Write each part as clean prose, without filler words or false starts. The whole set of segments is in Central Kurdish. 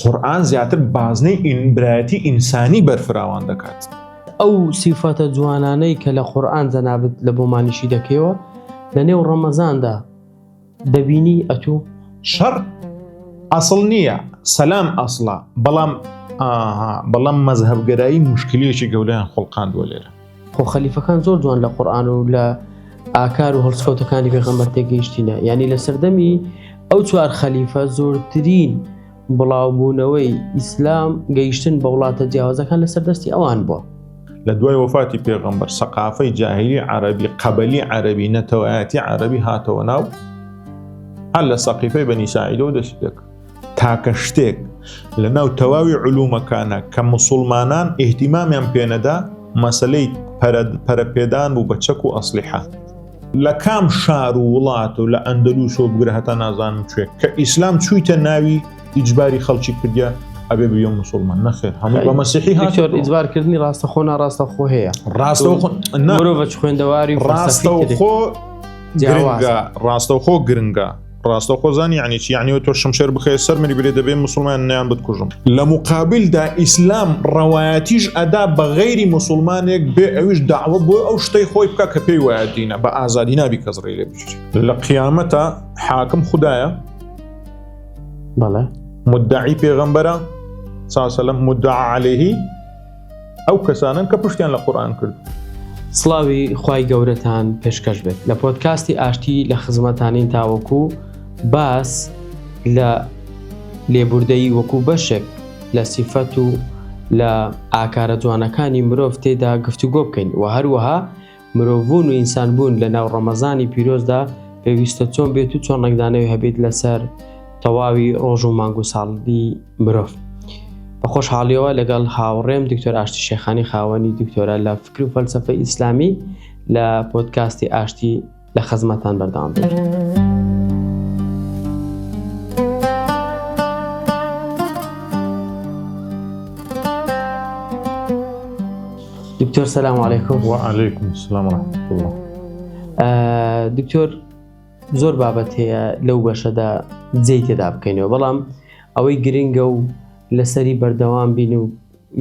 قورئان زیاتر بازنەی برایەتی ئینسانی بەرفراوان دەکات. ئەو سیفەتە جوانانەی کە لە قورئان جەنابەت لە بۆمانیشی دەکەیەوە لە نێو ڕەمەزاندا دەبینی ئەتوو شەڕ ئەسڵ نییە، سەلام ئەسڵە، بەڵام مەزهەبگەرایی مشکلێکی گەورەیان خۆڵقاندووە لێرە. خۆ خەلیفەکان زۆر جوان لە قورئان و لە ئاکار و هەڵسکەوتەکانی پێغەمبەر تێگەیشتینە، یعنی لە سەردەمی ئەو چوار خەلیفە زۆرترین بڵاوبوونەوەی ئیسلام گەیشتن بە وڵاتە جیاوازەکان لەسەر دەستی ئەوان بووە. لە دوای وفاتی پێغەمبەر سەقافەی جاهیلی عەرەبی قەبەلی عەرەبی نەتەوایەتی عەرەبی هاتەوە ناو هەر لە سەقیفەی بەنی ساعیدەوە دەست پێ کرد. تاکە شتێک لە ناو تەواوی علومەکانە کە موسڵمانان ئیهتیمامیان پێنەدا مەسەلەی پەرەپێدان بوو بە چەک و ئەسلیحە. لە کام شار و وڵات و لە ئەندەلوس و بگرە هەتا نازانم کوێ کە ئیسلام چوویتە ناوی ئیجباری خەڵکی کردیا ئەبێ بێ موسڵمان نەخێر هەموو بە مەسیحی هاتۆر ئیجبارکردنی ڕاستەخۆ ناڕاستەخۆ هەیە. مرۆڤ خوێندەواری ڕاستەوخۆ گرنگە، ڕاستەوخۆ گرنگە. ڕاستەوخۆ زانی یعنی چی؟ یعنی تۆ شمشێر بخەیە سەر مری برێ دەبێ موسڵمان نیان بتکوژم. لە مقابلدا ئیسلام ڕەوایەتیش ئەدا بە غەیری موسڵمانێک بێ ئەویش داوە بۆ ئەو شتەی خۆی بکە کە پێی وایە دینە بە ئازادی نابی کەس ڕێی لێ بچێت. لە قیامەتە حاکم خودایە، بەڵێ مدعی پێغەمبەرە ساسەلەم مدعا عەلەیهی ئەو کەسانن کە پشتیان لە قورئان کرد. سڵاوی خوای گەورەتان پێشکەش بێت. لە پۆدکاستی ئاشتی لە خزمەتانین تاوەکو باس لە لێبوردەیی وەکو بەشێک لە سیفەت و لە ئاکارە جوانەکانی مرۆڤ تێدا گفتوگۆ بکەین و هەروەها مرۆڤبوون و ئینسانبوون لە ناو ڕەمەزانی پیرۆزدا پێویستە چۆن بێت و چۆن ڕێکدانەوەی هەبێت لەسەر تەواوی ڕۆژ و مانگ و ساڵی مرۆڤ. بە خۆشحاڵیەوە لەگەڵ هاوڕێم دکتۆر ئاشتی شێخانی خاوەنی دکتۆرە لە فکر و فەلسەفە ئیسلامی لە پۆدکاستی ئاشتی لە خزمەتان بەردەوام بێت. دکتۆر سەلام عەلەیکوم. وعەلەیکم السەلام ورحمەتوڵڵاه. دکتۆر زۆر بابەت هەیە لەو بەشەدا جێی تێدا بکەینەوە، بەڵام ئەوەی گرنگە و لەسەری بەردەوام بین و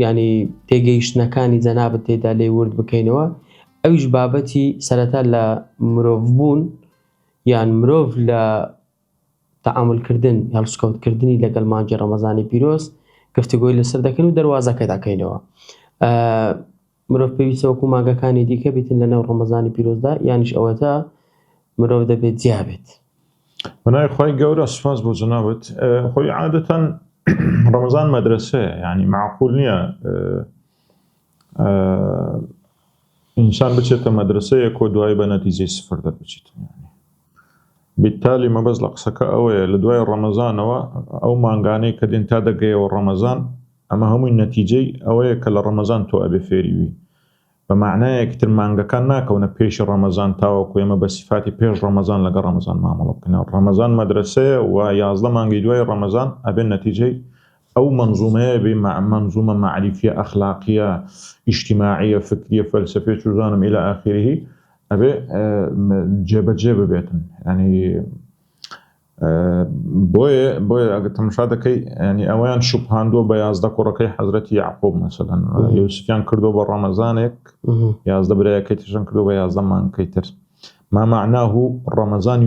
ینی تێگەیشتنەکانی جەنابەت تێدا لێ ورد بکەینەوە، ئەویش بابەتی سەرەتا لە مرۆڤبوون یان مرۆڤ لە تەعاملکردن هەڵسکەوتکردنی لەگەڵ مانگی ڕەمەزانی پیرۆز گفتوگۆی لەسەر دەکەین و دەواازەکە دەکەینەوە. مرۆڤ پێویستە وەکو مانگەکانی دیکە بیتن لە ناو ڕەمەزانی پیرۆزدا، یانیش ئەوەتە مرۆڤ دەبێت جیابێت؟ بەنای خوای گەورە سوپاس بۆ جەنابەت. خۆی عادەتەن ڕەمەزان مەدرسەیە، یعنی معقول نییە ئینسان بچێتە مەدرسەیەک و دوای بە نەتیجەی سفر دەربچیت. بالتالی مەبەست لە قسەکە ئەوەیە لە دوای ڕەمەزانەوە ئەو مانگانەی کە دێن تا دەگەیەوە ڕەمەزان ئەمە هەمووی نەتیجەی ئەوەیە کە لە ڕەمەزان تۆ ئەبێ فێریوی. بە معنایەکی تر مانگەکان ناکەونە پێشی ڕەمەزان تاوەکو ئێمە بە سیفاتی پێش ڕەمەزان لەگە ڕەمەزان مامەڵە بکەین. ڕەمەزان مەدرسەیە و 11 مانگی دوای ڕەمەزان ئەبێ نەتیجەی ئەو منزومەیە بێ منزومە معریفیە ئەخلاقیە ئیجتیماعیە فکریە فەلسەفیە چوزانم إلى آخره ئەبێ جێبەجێ ببێتن. ینی بۆیە ئەگە تەماشا دەکەی ینی ئەویان شوبهاندووە بە 11 کوڕەکەی حەزرەتی یعقوب مەسەلەن یوسفیان کردو بە ڕەمەزانێک 11 برایەکەی ترشان کردو بە 11 مانگەکەی تر. ما معناه ڕەمەزان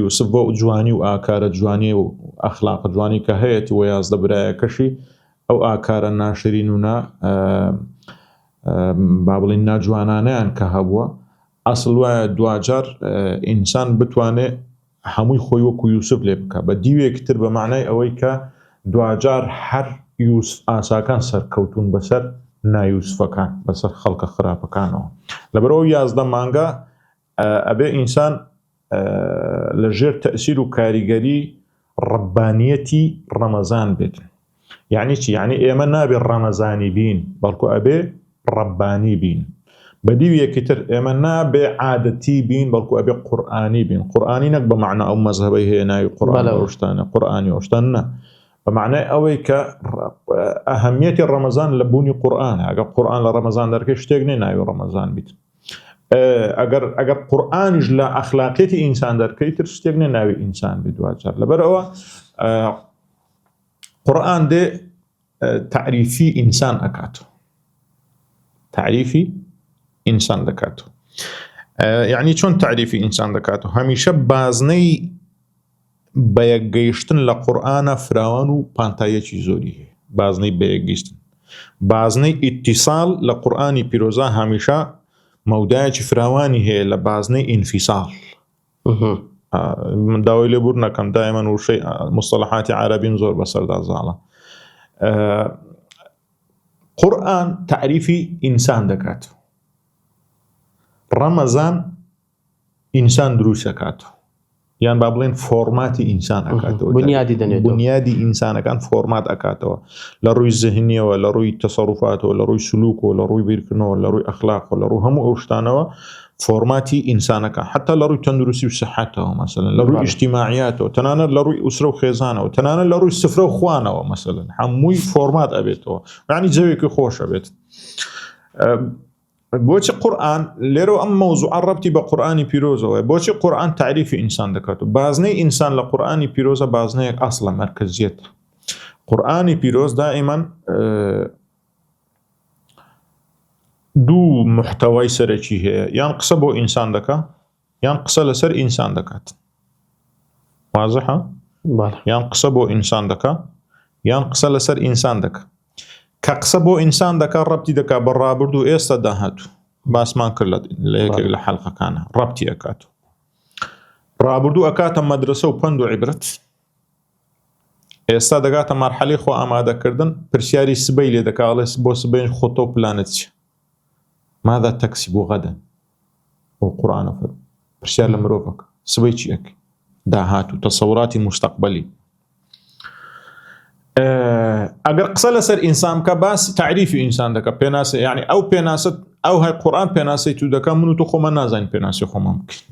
یوسف بۆ جوانی و ئاکارە جوانی و ئەخلاق جوانی کە هەیەی و 11 برایەکەشی ئەو ئاکارە ناشرین و با بڵین ناجوانانەیان کە هەبووە ئەسڵ وایە دوجار ئینسان بتوانێت هەمووی خۆی وەکو یوسف لێ بکە بە دیوێکی تر بە معنای ئەوەی کە دوجار هەر یوسف ئاساکان سەرکەوتون بەسەر نایوسفەکان بەسەر خەڵکە خراپەکانەوە. لەبەرەوە 11 مانگە ئەبێ ئینسان لە ژێر تەئسیر و کاریگەری ڕەبانیەتی ڕەمەزان بێت. یعنی چی؟ یعنی ئێمە نابێ ڕەمەزانی بین بەڵکو ئەبێ ڕەبانی بین. بەدیویەکی تر ئێمە نابێ عادەتی بین بەڵکو ئەبێ قورئانی بین. قورئانی نەک بە معنە ئەو مەزهەبەی هەیە ناوی قورئان ئەوشتانە قورئانی ئەوشتان نە، بە معنای ئەوەی کە ئەهەمیەتی ڕەمەزان لە بوونی قورئان. ئەگەر قورئان لە ڕەمەزان دەرکەی شتێک نێ ناوی ڕەمەزان بیت. ئەگەر قورئانیش لە ئەخلاقیەتی ئینسان دەرکەی تر شتێک نێ ناوی ئینسان بیت دوجار. لەبەرەوە قورآن دێ تعریفی ئینسان ئەکاتەوە، تعریفی ئینسان دەکاتەوە. یعنی چۆن تعریفی ئینسان دەکاتەوە؟ هەمیشە بازنەی بەیەکگەیشتن لە قورآنە فراوان و پانتایەکی زۆری هەیە. بازنەی بەیەکگەیشتن، بازنەی ئیتیصال لە قورآنی پیرۆزە هەمیشە مەودایەکی فراوانی هەیە لە بازنەی ئینفیساڵ. من داوای لێ بوور نەکەم، دایمەن وشەی مستەڵەحاتی عەرەبیم زۆر بەسەردا زاڵە. قورآن تعریفی ئینسان دەکاتەوە. ڕەمەزان ئینسان دروست دەکاتەوە، یان با بڵێن فۆرماتی ئینسان ئەکاتەوە، بنیادی دەنێتەوە، بنیادی ئینسانەکان فۆرمات ئەکاتەوە لە ڕووی زەهنیەوە، لە ڕووی تەسەڕوفاتەوە، لە ڕووی سلووکەوە، لە ڕووی بیرکردنەوە، لە ڕووی ئەخلاقەوە، لە ڕووی هەموو ئەو شتانەوە فۆرماتی ئینسانەکە، حتا لە ڕووی تەندروستی و سەحەتەوە، مەسەلەن لە ڕووی ئیجتیماعیاتەوە، تەنانەت لە ڕووی ئوسرە و خێزانەوە، تەنانەت لە ڕووی سفرە و خوانەوە، مەسەلەن هەمووی فۆرمات ئەبێتەوە، یعنی جەوێکی خۆش ئەبێت. بۆچی قورآن لێرەوە ئەم مەوزوعە ڕەبتی بە قورآنی پیرۆزەوە؟ بۆچی قورآن تعریفی ئینسان دەکات؟ و بازنەی ئینسان لە قورآنی پیرۆزە بازنەیەک ئەسڵە، مەرکەزیەتە. قورآنی پیرۆز دائیمەن دوو محتەوای سەرەکی هەیە، یان قسە بۆ ئینسان دەکات، یان قسە لەسەر ئینسان دەکات. وازحە؟ یان قسە بۆ ئینسان دەکات، یان قسە لەسەر ئینسان دەکات. کە قسە بۆ ئینسان دەکات ڕەبتی دەکات بە ڕابرد و ئێستا داهاتوو، باسمان کرد لە یەکێک لە حەڵقەکانە، ڕەبتی ئەکاتەوە. ڕابردوو ئەکاتە مەدرسە و پند و عیبرەت، ئێستا دەگاتە مەرحەلەی خۆ ئامادەکردن، پرسیاری سبەی لێ دەکات، ئەڵێ بۆ سبەی خۆتۆ پلانت چییە؟ ماذا تەکسیب غەدەن؟ بۆ قورئانە فەرمووی پرسیار لە مرۆڤەکە، سبەی چی ئەکەی؟ داهاتوو، تەسەووراتی مستەقبەلی. ئەگەر قسە لەسەر ئینسان بکە، باس تعریفی ئینسان دەکات، پێناسە، یعنی ئەو پێناسە ئەو هەی قورئان پێناسەی تو دەکات، من و تۆ خۆمان نازانین پێناسی خۆمان بکەین.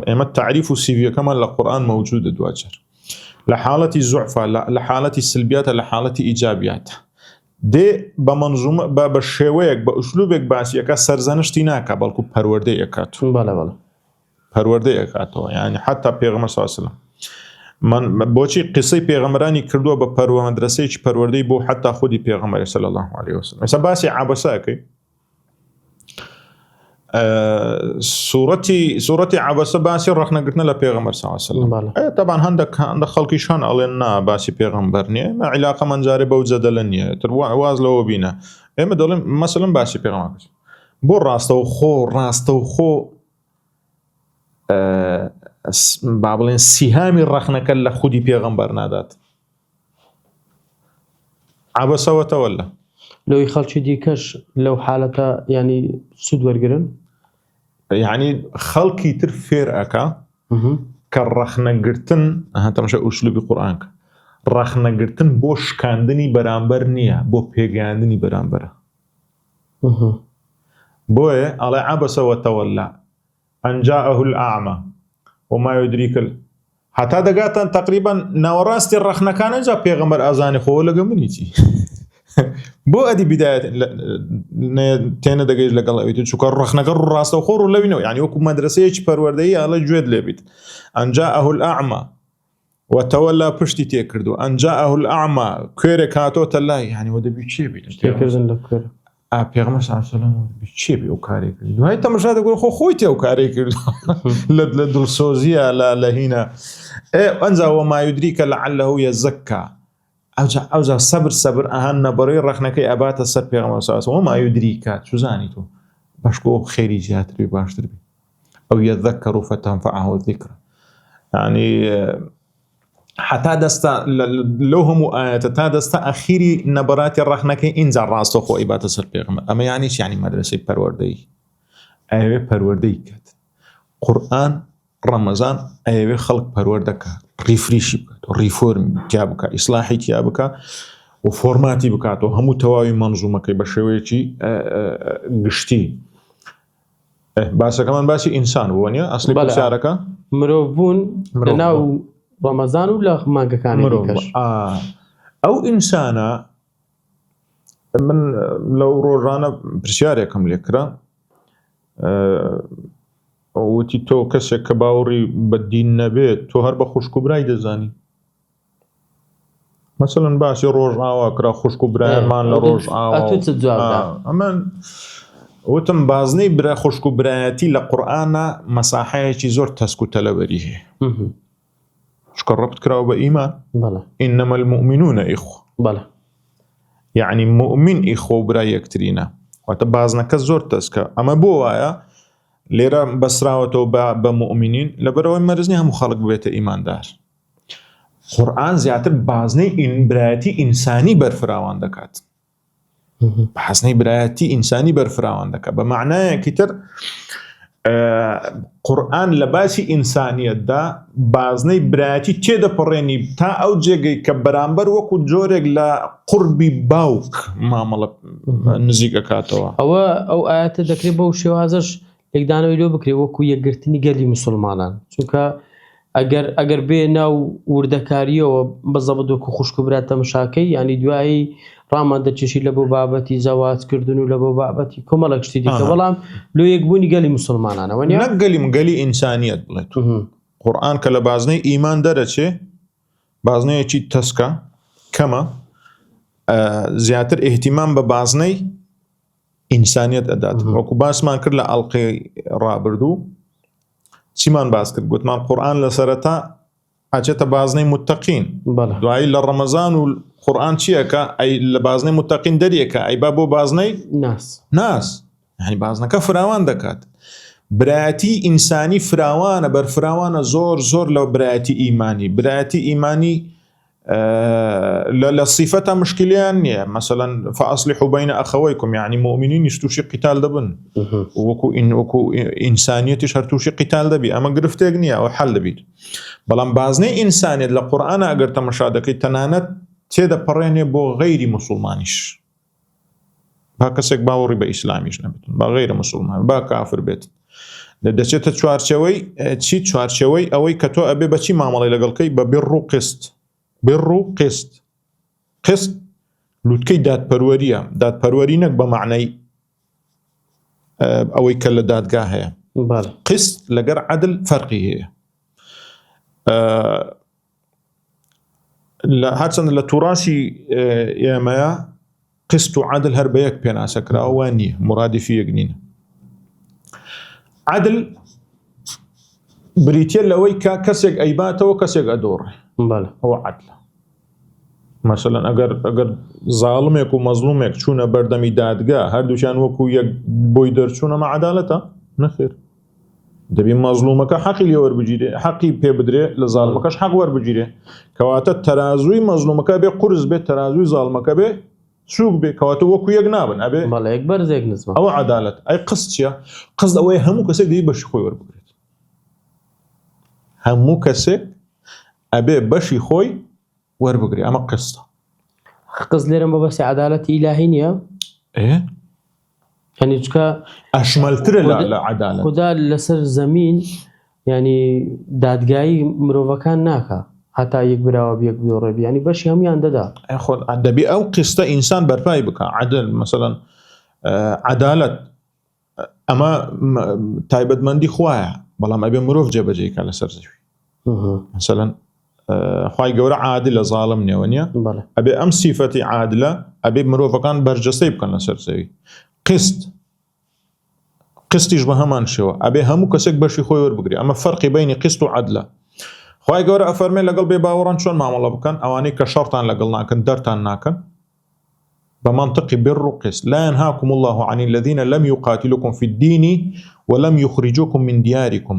ئێمە تعریف و سیڤیەکەمان لە قورئان مەوجودە دوجار، لە حاڵەتی زوعفە، لە حاڵەتی سلبیاتە، لە حاڵەتی ئیجابیاتە. دێ بە مەنزومە بە شێوەیەک بە ئوسلوبێک باسیەکە سەرزەنشتی ناکات، بەڵکو پەروەردەی ئەکاتەوە. پەروەردەی ئەکاتەوە، یعنی حتا پێغەمبەر صلی الله علیه و سلم من بۆچی قسەی پێغەمبەرانی کردووە بە مەدرسەیەکی پەروەردەی بۆ حتا خودی پێغەمبەر صلی الله علیه و سلم. ئێستا باسی عەبەسە ئەکەی، سوورەتی عەبەسە باسی ڕەخنەگرتنە لە پێغەمبەر صلی الله علیه و سلم. طبعا هەندێک خەڵکیشان ئەڵێن نا باسی پێغەمبەر نییە، ئێمە عیلاقەمان جارێ بەو جەدەلە نییە، تر واز لەوە بینە. ئێمە دەڵێن مەسەلەن باسی پێغەمبەر بۆ ڕاستەوخۆ با بڵێن سیهامی ڕەخنەکە لە خودی پێغەمبەر نادات. عەبەسە وەتەوەلە لەوەی خەڵکی دیکەش لەو حالەتە ینی سود وەرگرن، یعنی خەڵکی تر فێر ئەکا کە ڕەخنەگرتن، تەماشا ئوسلوبی قورئان کە ڕەخنەگرتن بۆ شکاندنی بەرامبەر نییە، بۆ پێگەیاندنی بەرامبەرە. بۆیە ئەڵێ عەبەسە وەتەوەلە ئەن جاءه الأعمى وما يدريك هەتا دەگاتن تقریبان ناوەڕاستی ڕەخنەکانە جا پێغەمبەر ئازانی خۆ لەگە منیتی. بۆ ئەدی بدایەت تێنە دەگەیت لەگەڵ ئەویت چونکە ڕەخنەکە ڕاستە و خۆ ڕوو لەوینەوە، یعنی وەکو مەدرسەیەکی پەروەردەیی ئەڵێ گوێت لێ بیت. ئەن جاءه الأعمى وتەوەلا پشتی تێکردو، ئەن جاءه الأعمى کوێرێک هاتۆتە لای، یعنی وە دەبی چێ بیت تێکردن لە کوێر. پێغەمبەر صلی الله علیه و سلم چێ بێ ئەو کارێک کرد، دوای تەماشا دەگوێ خۆی تێ ئەو کارێک کرد لە دڵسۆزیە لە هینە. ئەنجا وما يدريك لعله يزكى، ئەوجا سەبر ئەهان نەبەڕێی ڕەخنەکەی ئەباتە سەر پێغەمبەر صلی الله علیه و سلم. وما يدريك چوزانی تۆ باشکۆ خێری زیاتر بێ باشتر بێ، ئەو يذكر فتنفعه الذكرى، يعني حتا دەستە لەو هەموو ئاەتە تا دەستە ئەخیری نەبەراتی ڕەخنەکەی ئینجا ڕاستە خۆ ئیباتە سەر پێغەمبەر. ئەمە یانیش یعنی مەدرسەی پەروەردەی، ئەوێ پەروەردەی کات. قورئان ڕەمەزان ئەوێ خەڵک پەروەردەکە، ریفریشی بکات، ریفۆرمی تیا بکات، ئیسلاحی تیا بکات و فۆرماتی بکاتەوە هەموو تەواوی مەنزومەکەی بە شێوەیەکی گشتی. باسەکەمان باسی ئینسان بووە نیە؟ ئەسڵی پرسیارەکە مرۆڤ بوون لەناو ڕەمەزان و لە مانگەکانی دیکەش. ئەو ئینسانە، من لەو ڕۆژانە پرسیارێکم لێ کرا، وتی تۆ کەسێک کە باوەڕی بە دین نەبێت تۆ هەر بە خوشک و برای دەزانی. مثلەن باسی ڕۆژ ئاواکرا خوشک و برایانمان لە ڕۆژ ئاوا ئەمە وتم بازنەی برا خوشک و برایەتی لە قورئانە مەساحەیەکی زۆر تەسک و تەلەبەری هەیە چکە ڕەبت کراوە بە ئیمان ئینەمە المؤمنون ئیخوە یعنی مؤمن ئیخوە و برای یەکترینە واتە بازنەکە زۆر تەسکە ئەمە بۆ وایە لێرە بەسراوەتەوە بە مؤمنین لەبەرەوەی مەرزنی هەموو خەڵک ببێتە ئیماندار قورئان زیاتر بازنەی برایەتی ئینسانی بەرفراوان دەکات بازنەی برایەتی ئینسانی بەرفراوان دەکات بە معنایەکی تر قورئان لە باسی ئینسانیەتدا بازنەی برایەتی تێدەپەڕێنی تا ئەو جێگەی کە بەرامبەر وەکو جۆرێک لە قوربی باوک مامەڵە نزیک ئەکاتەوە ئەو ئاەتە دەکرێت بەو شێوازەش یەکدانەوەی لێ بکرێت وەکو یەکگرتنی گەلی مسلمانان چونکە ئەگەر بێ ناو وردەکاریەوە بەزەبەت وەکو خوشک و برات تەماشاکەی ینی دوایی ڕامان دەچێشی لە بۆ بابەتی زەواجکردن و لە بۆ بابەتی کۆمەڵک شتی دیکە بەڵام لۆ یەکبوونی گەلی مسلمانانەوە نەک گەلی ئینسانیەت بڵێت قورئان کە لە بازنەی ئیمان دەرەچێ بازنەیەکی تەسکە کەمە زیاتر ئیهتیمام بە بازنەی ئینسانیەت ئەدات وەکو باسمان کرد لە ئەڵقەی ڕابردوو چیمان باس کرد گوتمان قورئان لە سەرەتا ئاچێتە بازنەی متەقین دوایی لە ڕەمەزان و قورئان چیەکە ئەی لە بازنەی متەقین دەریەکە ئەی با بۆ بازنەی ناس یعنی بازنەکە فراوان دەکات برایەتی ئینسانی فراوانە بەرفراوانە زۆر لە برایەتی ئیمانی برایەتی ئیمانی لە صیفەتە مشکلیان نییە مثلا فأصلحوا بين أخويكم يعني مؤمنين تووشی قیتال دەبن وەکو ئینسانیەتیش هەر تووشی قیتال دەبی ئەمە گرفتێک نییە ئەو حەل دەبیت بەڵام بازنەی ئینسانیەت لە قورئانە ئەگەر تەماشا دەکەیت تەنانەت تێدەپەڕێنێ بۆ غەیری مسلمانیش با کەسێک باوەڕی بە ئیسلامیش نەبێت با غەیرە مسلمان با کافر بێت دەچێتە چوارچەوەی چوارچەوەی ئەوەی کە تۆ ئەبێ بەچی مامەڵەی لەگەڵکەی بە بر و قست قست لوتکەی دادپەروەری نەک بە معنەی ئەوەی کە لە دادگا هەیە قست لەگەر عەدل فەرقی هەیە هەرچەندە لە تووڕاسی ئێمەیە قست و عەدل هەر بە یەک پێناسەکراوە نییە مرادفی یەک نینە عەدل بریتە لەوەی کە کەسێک ئەیباتەوە کەسێک ئەدۆڕێ ئەوە عەدلە مثلا ئەگەر زاڵمێک و مەزلومێک چوونە بەردەمی دادگا هەردووشیان وەکو یەک بۆی دەرچوونەمە عەدالەتە نەخێر دەبی مەزلومەکە حەقی لێ وەربگیرێ حەقی پێ بدرێ لە زاڵمەکەش حەق وەربگیرێ کەواتە تەرازووی مەزلومەکە بێ قورس بێت تەرازووی زاڵمەکە بێ سووک بێ کەواتە وەکو یەک نابن ئەبێ ئەوە عەدالەت ئەی قست چییە قست ئەوەیە هەموو کەسێک دەی بەشی خۆی وەربگرێت هەموو کەسێک ئەبێ بەشی خۆی وەربگری ئەمە قستە قست لێرە بەبەسی عەدالەتی ئیلاهی نییە ینی چکە ئەشمەلترە لە عەدالەت خوددا لەسەر زەمین ینی دادگایی مرۆڤەکان ناکە هەتا یەک براوە یەک بدۆڕێبی ینی بەشی هەمویان دەدا دەبی ئەو قستە ئینسان بەرپای بکە عەدل مثلا عەدالەت ئەمە تایبەتمەندی خوایە بەڵام ئەبێ مرۆڤ جێبەجێکە لەسەر زەوی مثلا خوای گەورە عادلە زاڵم نێوە نییە ئەبێ ئەم سیفەتی عادلە ئەبێ مرۆڤەکان بەرجەستەی بکەن لەسەر زەوی قستیش بە هەمان شێوە ئەبێ هەموو کەسێک بەشی خۆی وەربگری ئەمە فەرقی بینی قست و عەدلە خوای گەورە ئەفەرمێ لەگەڵ بێ باوەڕان چۆن مامەڵە بکەن ئەوانەی کە شەڕتان لەگەڵ ناکەن دەرتان ناکەن بمنطق بر وقسط لا ينهاكم الله عن الذين لم يقاتلوكم في الدين ولم يخرجوكم من دياركم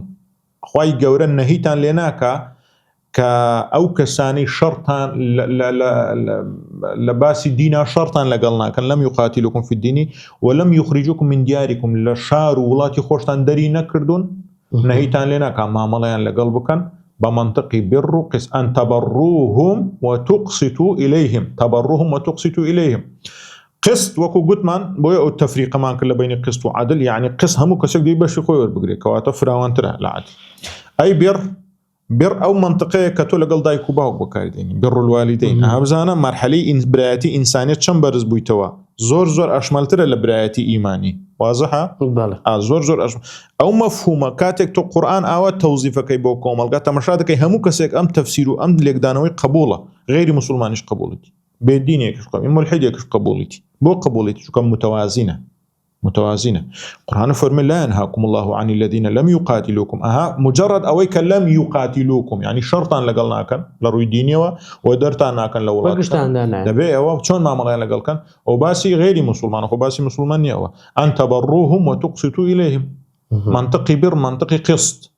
خواهي قورا نهيتان لناكا كأو كساني شرطان لباسي دينا شرطان لقلنا كان لم يقاتلوكم في الدين ولم يخرجوكم من دياركم لشار ولاتي خوشتان داري نكردون نهيتان لناكا معاملين لقلبكم بمنطق بر وقسط أن تبروهم وتقسطوا إليهم تبروهم وتقسطوا إليهم قسط وكو قتمان بويا التفريق مان كلا بين قسط وعدل يعني قسط همو كسك دي باش يخوي بقري كواتا فراوان ترى العدل أي بر أو منطقية كتو لقل دايكو باوك بكارديني بر الوالدين هابزانا مرحلي برایەتی إنسانية چەند بەرز بوویتەوە زۆر أشمل ترى لبرایەتی إيماني واضحة زۆر ئەو مەفهومە کاتێک تۆ قورئان ئاوا تەوزیفەکەی بۆ کۆمەڵگە تەماشا دەکەی هەموو کەسێک ئەم تەفسیر و ئەم لێکدانەوەی قبوڵە غێری مسلمانیش قبوڵیتی بێدینێکش ملحیدێکش قبوڵیتی بۆ قبوڵیتی چونکە متوازنة قرآن فرمي لا ينهاكم الله عن الذين لم يقاتلوكم مجرد أويك لم يقاتلوكم يعني شرطا لقلناكن لروي دينيوا ودرتاناكن لولاكن دبي أو شون ما مغاين لقلكن وباسي غير مسلمان وباسي مسلمان يوا أن تبروهم وتقسطوا إليهم منطقي بر منطقي قسط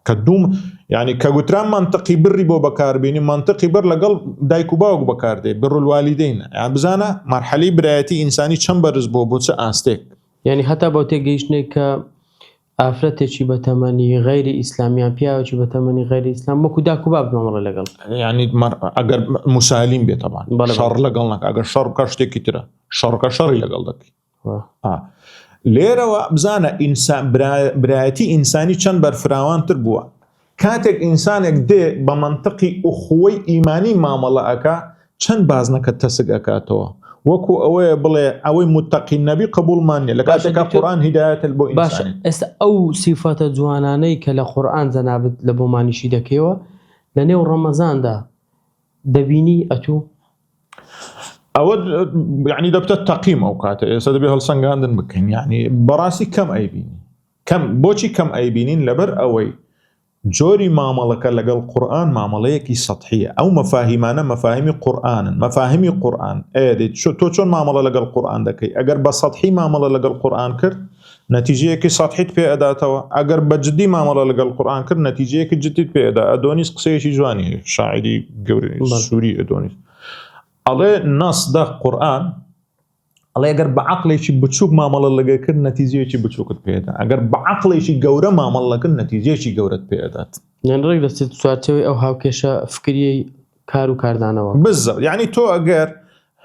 كدوم يعني كقتران منطقي بر بو بكار بيني منطقي بر لقل دايكو باوك بكار دي بر الوالدين يعني بزانا مرحلة برايتي إنساني چنبرز بو بوتس آستيك يعني حتى بۆ تێگەیشتنێک کە ئافرەتێکی بە تەمەنی غەیری ئیسلامیان پیاوێکی بە تەمەنی غەیری ئیسلام وەکو داک و باب بمەڵە لەگەڵ يعني ئەگەر مسالیم بێ طبعا شەڕ لەگەڵ ناکە ئەگەر شەڕ بکە شتێکی ترە شەڕکە شەڕی لەگەڵ دەکەی لێرەوە بزانە برایەتی ئینسانی چەند بەرفراوانتر بووە کاتێک ئینسانێک دێ بە منطقی ئوخوەی ئیمانی مامەڵە ئەکا چەند بازنەکە تەسک ئەکاتەوە وەکو ئەوەیە بڵێ ئەوەی متەقی نەبی قبوڵمانیە لە کاتێکا قورئان هیدایەتە بۆ ئینسان ئێستا ئەو سیفەتە جوانانەی کە لە قورئان جەنابەت لە بۆمانیشی دەکەیەوە لە نێو ڕەمەزاندا دەبینی ئەتوو ئەوە یعنی دەبتە تەقیم ئەو کاتە ئێستا دەبێ هەڵسەنگاندن بکەین یعنی بەڕاستی کەم ئەیبینی بۆچی کەم ئەیبینین لەبەر ئەوەی جۆری مامەڵەکە لەگەڵ قورئان مامەڵەیەکی سەطحیە ئەو مەفاهیمانە مەفاهیمی قورئانن مەفاهیمی قورئان تۆ چۆن مامەڵە لەگەڵ قورئان دەکەی ئەگەر بە سەطحی مامەڵە لەگەڵ قورئان کرد نەتیجەیەکی سەطحیت پێ ئەداتەوە ئەگەر بە جددی مامەڵە لەگەڵ قورئان کرد نەتیجەیەکی جددیت پێ ئەدا ئەدۆنیس قسەیەکی جوانی شاعری گەورەی سووری ئەدۆنیس ئەڵێ نەسدە قورئان ئەڵێ ئەگەر بە عەقڵێکی بچووک مامەڵە لەگەڵ کرد نەتیجەیەکی بچووکت پێدا ئەگەر بە عەقڵێکی گەورە مامەڵە کرد نەتیجەیەکی گەورەت پێ ئەدات یان ڕێک دەچێت چوارچێوەی ئەو هاوکێشە فکریەی کار و کاردانەوە بزە یعنی تۆ ئەگەر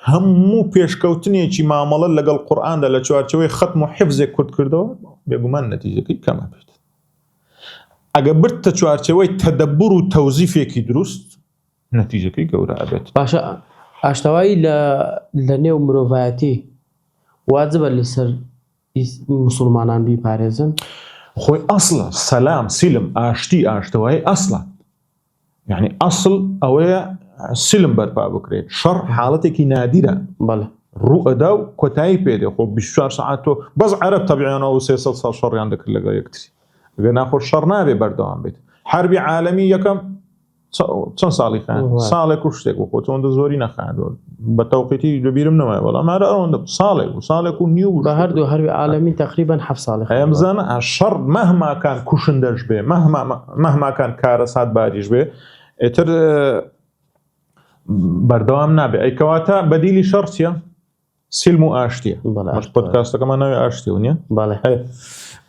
هەموو پێشکەوتنێکی مامەڵە لەگەڵ قورئاندا لە چوارچێوەی ختم و حفزێک کورت کردەوە بێگومان نەتیجەکەی کەمە بێت ئەگەر بردتە چوارچێوەی تەدەببر و تەوزیفێکی دروست نەتیجەکەی گەورە ئەبێت باشە ئاشتەوایی لە نێو مرۆڤایەتی واجبە لەسەر مسلمانان بیپارێزن خۆی ئەسڵە سەلام سیلم ئاشتی ئاشتەوایی ئەسڵە یعنی ئەسڵ ئەوەیە سلم بەرپا بکرێت شەڕ حاڵەتێکی نادیرە ڕوو ئەدا و کۆتایی پێدێ خۆ 24 ساعت تۆ بەس عەرەب تەبیعیانەوە 300 ساڵ شەڕیان دەکرد لەگەڵ یەکتری ئەگەر ناخۆش شەڕ نابێ بەردەوام بێت حربی عالەمی یەکەم چەند ساڵی خان ساڵێک و شتێک و خۆتۆندە زۆری نەخاندەوە بە تەوقیتی لەبیرم نەمایە بەڵام هەرە ئەوەندە ساڵێک و نیو بە هەردوو هەربی عالەمی تقریبا 7 ساڵی ئەمزانە شەڕ مەهماکان کوشندەش بێ مەهماکان کارە سات باریش بێ ئێتر بەردەوام نابێ ئەیکەواتە بەدیلی شەڕ چییە؟ سلم و ئاشتیە پۆدکاستەکەمان ناوێ ئاشتیەوە نییە؟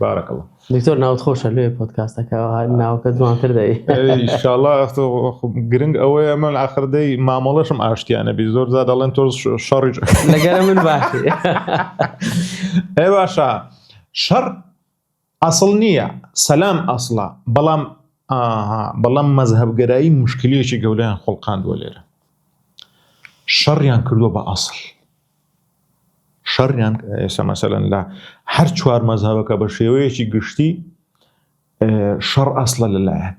بارەکەڵڵا دکتۆر ناوت خۆشە لێ پۆدکاستەکەەوە ناوکە جوانتر دەی ئینشاءڵڵا گرنگ ئەوەیە من ئاخردەی مامەڵەشم ئاشتیانە بی زۆر زاد دەڵێن تۆ شەڕی لەگەرە من باشی ئێ باشە شەڕ ئەسڵ نییە سەلام ئەسڵە بەڵام مەزهەبگەرایی مشکلێکی گەورەیان خۆڵقاندووە لێرە شەڕیان کردووە بە ئەسڵ شەڕیان ئێستا مەسەلەن لە هەر چوار مەزهەبەکە بە شێوەیەکی گشتی شەڕ ئەسڵە لەلایەن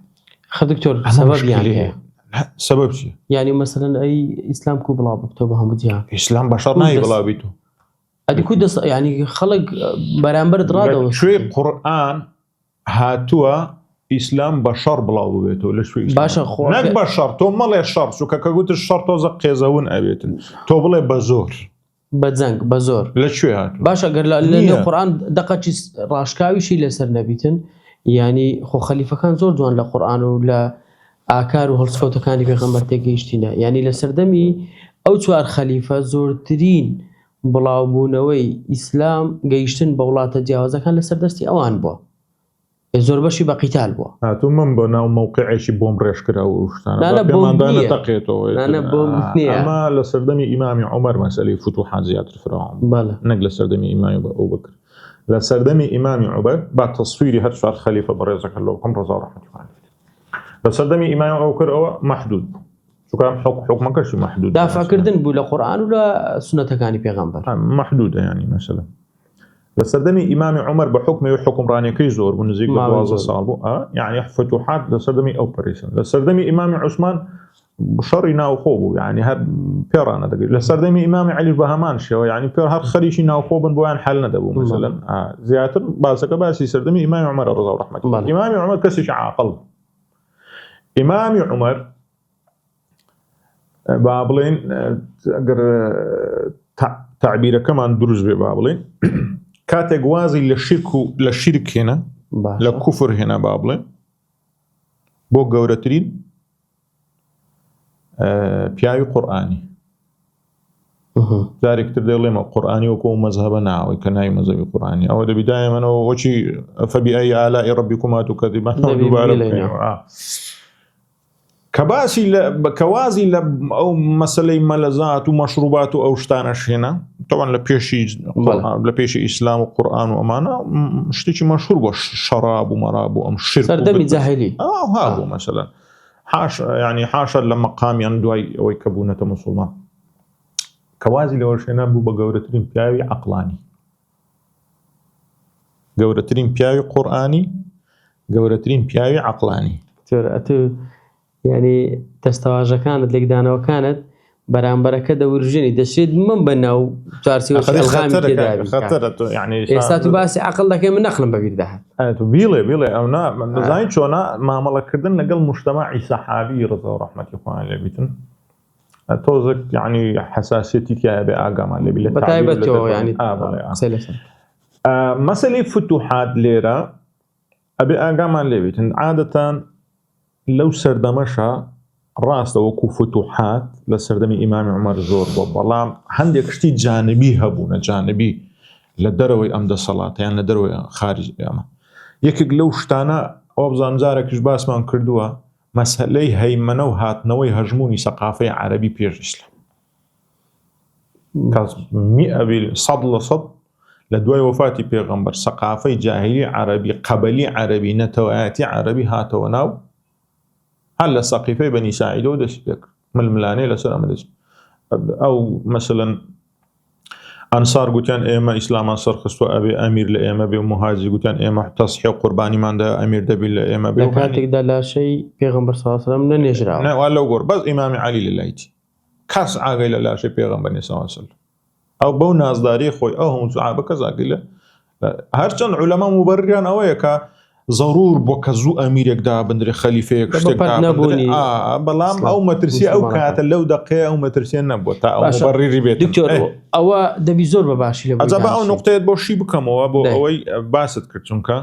دکتۆر سەبەبیان هەیە سەبەب چییە؟ یعنی مەسەلەن ئەی ئیسلام کو بڵاو بکتۆ بە هەموو جیهان ئیسلام بە شەڕ نایی بڵاویت و ئەدی کو دەست یعنی خەڵک بەرامبەرت ڕادەوە شوێ قورئان هاتووە ئیسلام بە شەڕ بڵاو بێتەوە لە شوێ باشە خۆ نەک بە شەڕ تۆ مەڵێ شەڕ چووکە کە گوتت شەڕ تۆزە قێزەون ئەبێتن تۆ بڵێ بە زۆر بە جەنگ بە زۆر لەکوێ هاتووە باشە گەر لە قورئان دەقەتی ڕاشکاویشی لەسەر نەبیتن ینی خۆ خەلیفەکان زۆر جوان لە قورئان و لە ئاکار و هەڵسکەوتەکانی پێغەمبەر تێگەیشتینە ینی لە سەردەمی ئەو چوار خەلیفە زۆرترین بڵاوبوونەوەی ئیسلام گەیشتن بە وڵاتە جیاوازەکان لەسەر دەستی ئەوان بووە زۆر بەشی بە قیتال بووە هاتوو من بۆ ناو مووقعێکی بۆم ڕێژکرا و شتانەدەقێتەوە ئەمە لە سەردەمی ئیمامی عومەر مەسەلەی فتوحات زیاتر فراوان نەک لە سەردەمی ئیمامی بە ئەو بکر لە سەردەمی ئیمامی عومەر با تەسویری هەر چوار خەلیفە بەڕێزەکە لەو بکەم ڕەزا و ڕەحمەتی لە سەردەمی ئیمامی ئەو کرد ئەوە محدود چونکە حکمەکەشی محدود دافاکردن بوو لە قورئان و لە سنەتەکانی پێغەمبەر محدودە ینی مەسەلەن لە سەردەمی ئیمامی عومەر بە حکمەوەی حکمڕانیەکەی زۆر بوو نزیک بە 12 ساڵ بوو یعنی فتوحات لە سەردەمی ئەو پەرێسن لە سەردەمی ئیمامی عوسمان شەڕی ناوخۆ بوو یعنی هەر پێڕانە دەگەیت لە سەردەمی ئیمامی عەلی بە هەمان شێوە یعنی پێ هەر خەریکی ناوخۆ بن بۆیان حەل نەدەبوو مثلا زیاتر باسەکە باسی سەردەمی ئیمامی عومەر ڕەضا و ڕەحمەتی ئیمامی عومەر کەسێکی عاقڵ ئیمامی عومەر با بڵێن ئەگەر تعبیرەکەمان دروست بێ با بڵێن کاتێک وازی لە شیرک هێنا لە کوفر هێنا با بڵێن بۆ گەورەترین پیاوی قورئانی جارێکتر دەڵێمە قورئانی وەکو مەذهبە ناوەی کە ناوی مەذهبی قورئانی ئەوە دەبیدایە منەوە وەچی فەبیئەی ئالائی ڕەبیکوما توکەذیبان کەوازی لە ئەو مەسەلەی مەلەزات و مەشروبات و ئەو شتانەش هێنا تەوان لە پێشی ئیسلام و قورئان و ئەمانە شتێکی مەشهور بووە شەراب و مەراب و ئەم شرک سەردەمی جاهیلی هابوو مەسەلەن يعني حاشا لە مەقامیان دوای ئەوەی کە بوونەتە موسڵمان کەوازی لەوەش هێنا بوو بە گەورەترین پیاوی عەقڵانی گەورەترین پیاوی قورئانی گەورەترین پیاوی عەقڵانی یعنی دەستەواژەکانت لێکدانەوەکانت بەرامبەرەکە دەورژێنی دەشێت من بەناو ئێستا تو باسی عەقڵ دەکەی من نەخلم بەبیر داهات بیڵێ ئەو نزانین چۆنە مامەڵەکردن لەگەڵ موجتەمەعی سەحابی ڕەضا و ڕەحمەتی خوایان لێ بیتن تۆزێک یعنی حەساسیەتی تایە بێ ئاگامان لێ بی لە بەتایبەتەوە یعنی مەسەلەی فتوحات لێرە ئەبێ ئاگامان لێ بیتن عادەتەن لەو سەردەمەشە ڕاستە وەکو فتوحات لە سەردەمی ئیمامی عومەر زۆر بۆ بەڵام هەندێک شتی جانبی هەبوونە جانبی لە دەرەوەی ئەم دەسەڵاتیان لە دەرەوەی خارج ئێمە یەکێک لەو شتانە ئەو بزانجارێکیش باسمان کردووە مەسەلەی هەیمەنە و هاتنەوەی هەژمونی سەقافەی عەرەبی پێش ئیسلام 100% لە دوای وفاتی پێغەمبەر سەقافەی جاهیلی عەرەبی قەبەلی عەرەبی نەتەوایەتی عەرەبی هاتەوە ناو هەر لە سەقیفەی بەنی ساعیدەوە دەستی پێ کرد ململانەی لەسەر ئەمە دەست ئەو مەسەلەن ئەنسار گوتیان ئێمە ئیسلامان سەرخستووە ئەبێ ئەمیر لە ئێمە بێ و مهاجر گوتیان ئێمە تەسحیە و قوربانیماندا ئەمیر دەبێت لە ئێمە بێ لە کاتێکدا لاشەی پێغەمبەر صلی الله علیه و سلم نەنێژراوە نەوا لەو گۆڕ بەس ئیمامی عەلی لەلایەتی کەس ئاگای لە لاشەی پێغەمبەر صلی الله علیه و سلم ئەو بەو نازداری خۆی ئەو هەموو سەحابە کەس ئاگای لە هەرچەند عولەما مبەرریان ئەوەیە کە ضرور بۆ کە زوو ئەمیرێکدا بندرێ خەلیفەیەک بەڵام ئەو مەترسی ئەو کاتە لەو دەقەیە ئەو مەترسیان نەبووە تا ئەو مبەرری بێت ئەوە دەبی زۆر بەباشی لە ئەجابە ئەو نقطەیەت بۆ شی بکەمەوە بۆ ئەوەی باست کرد چونکە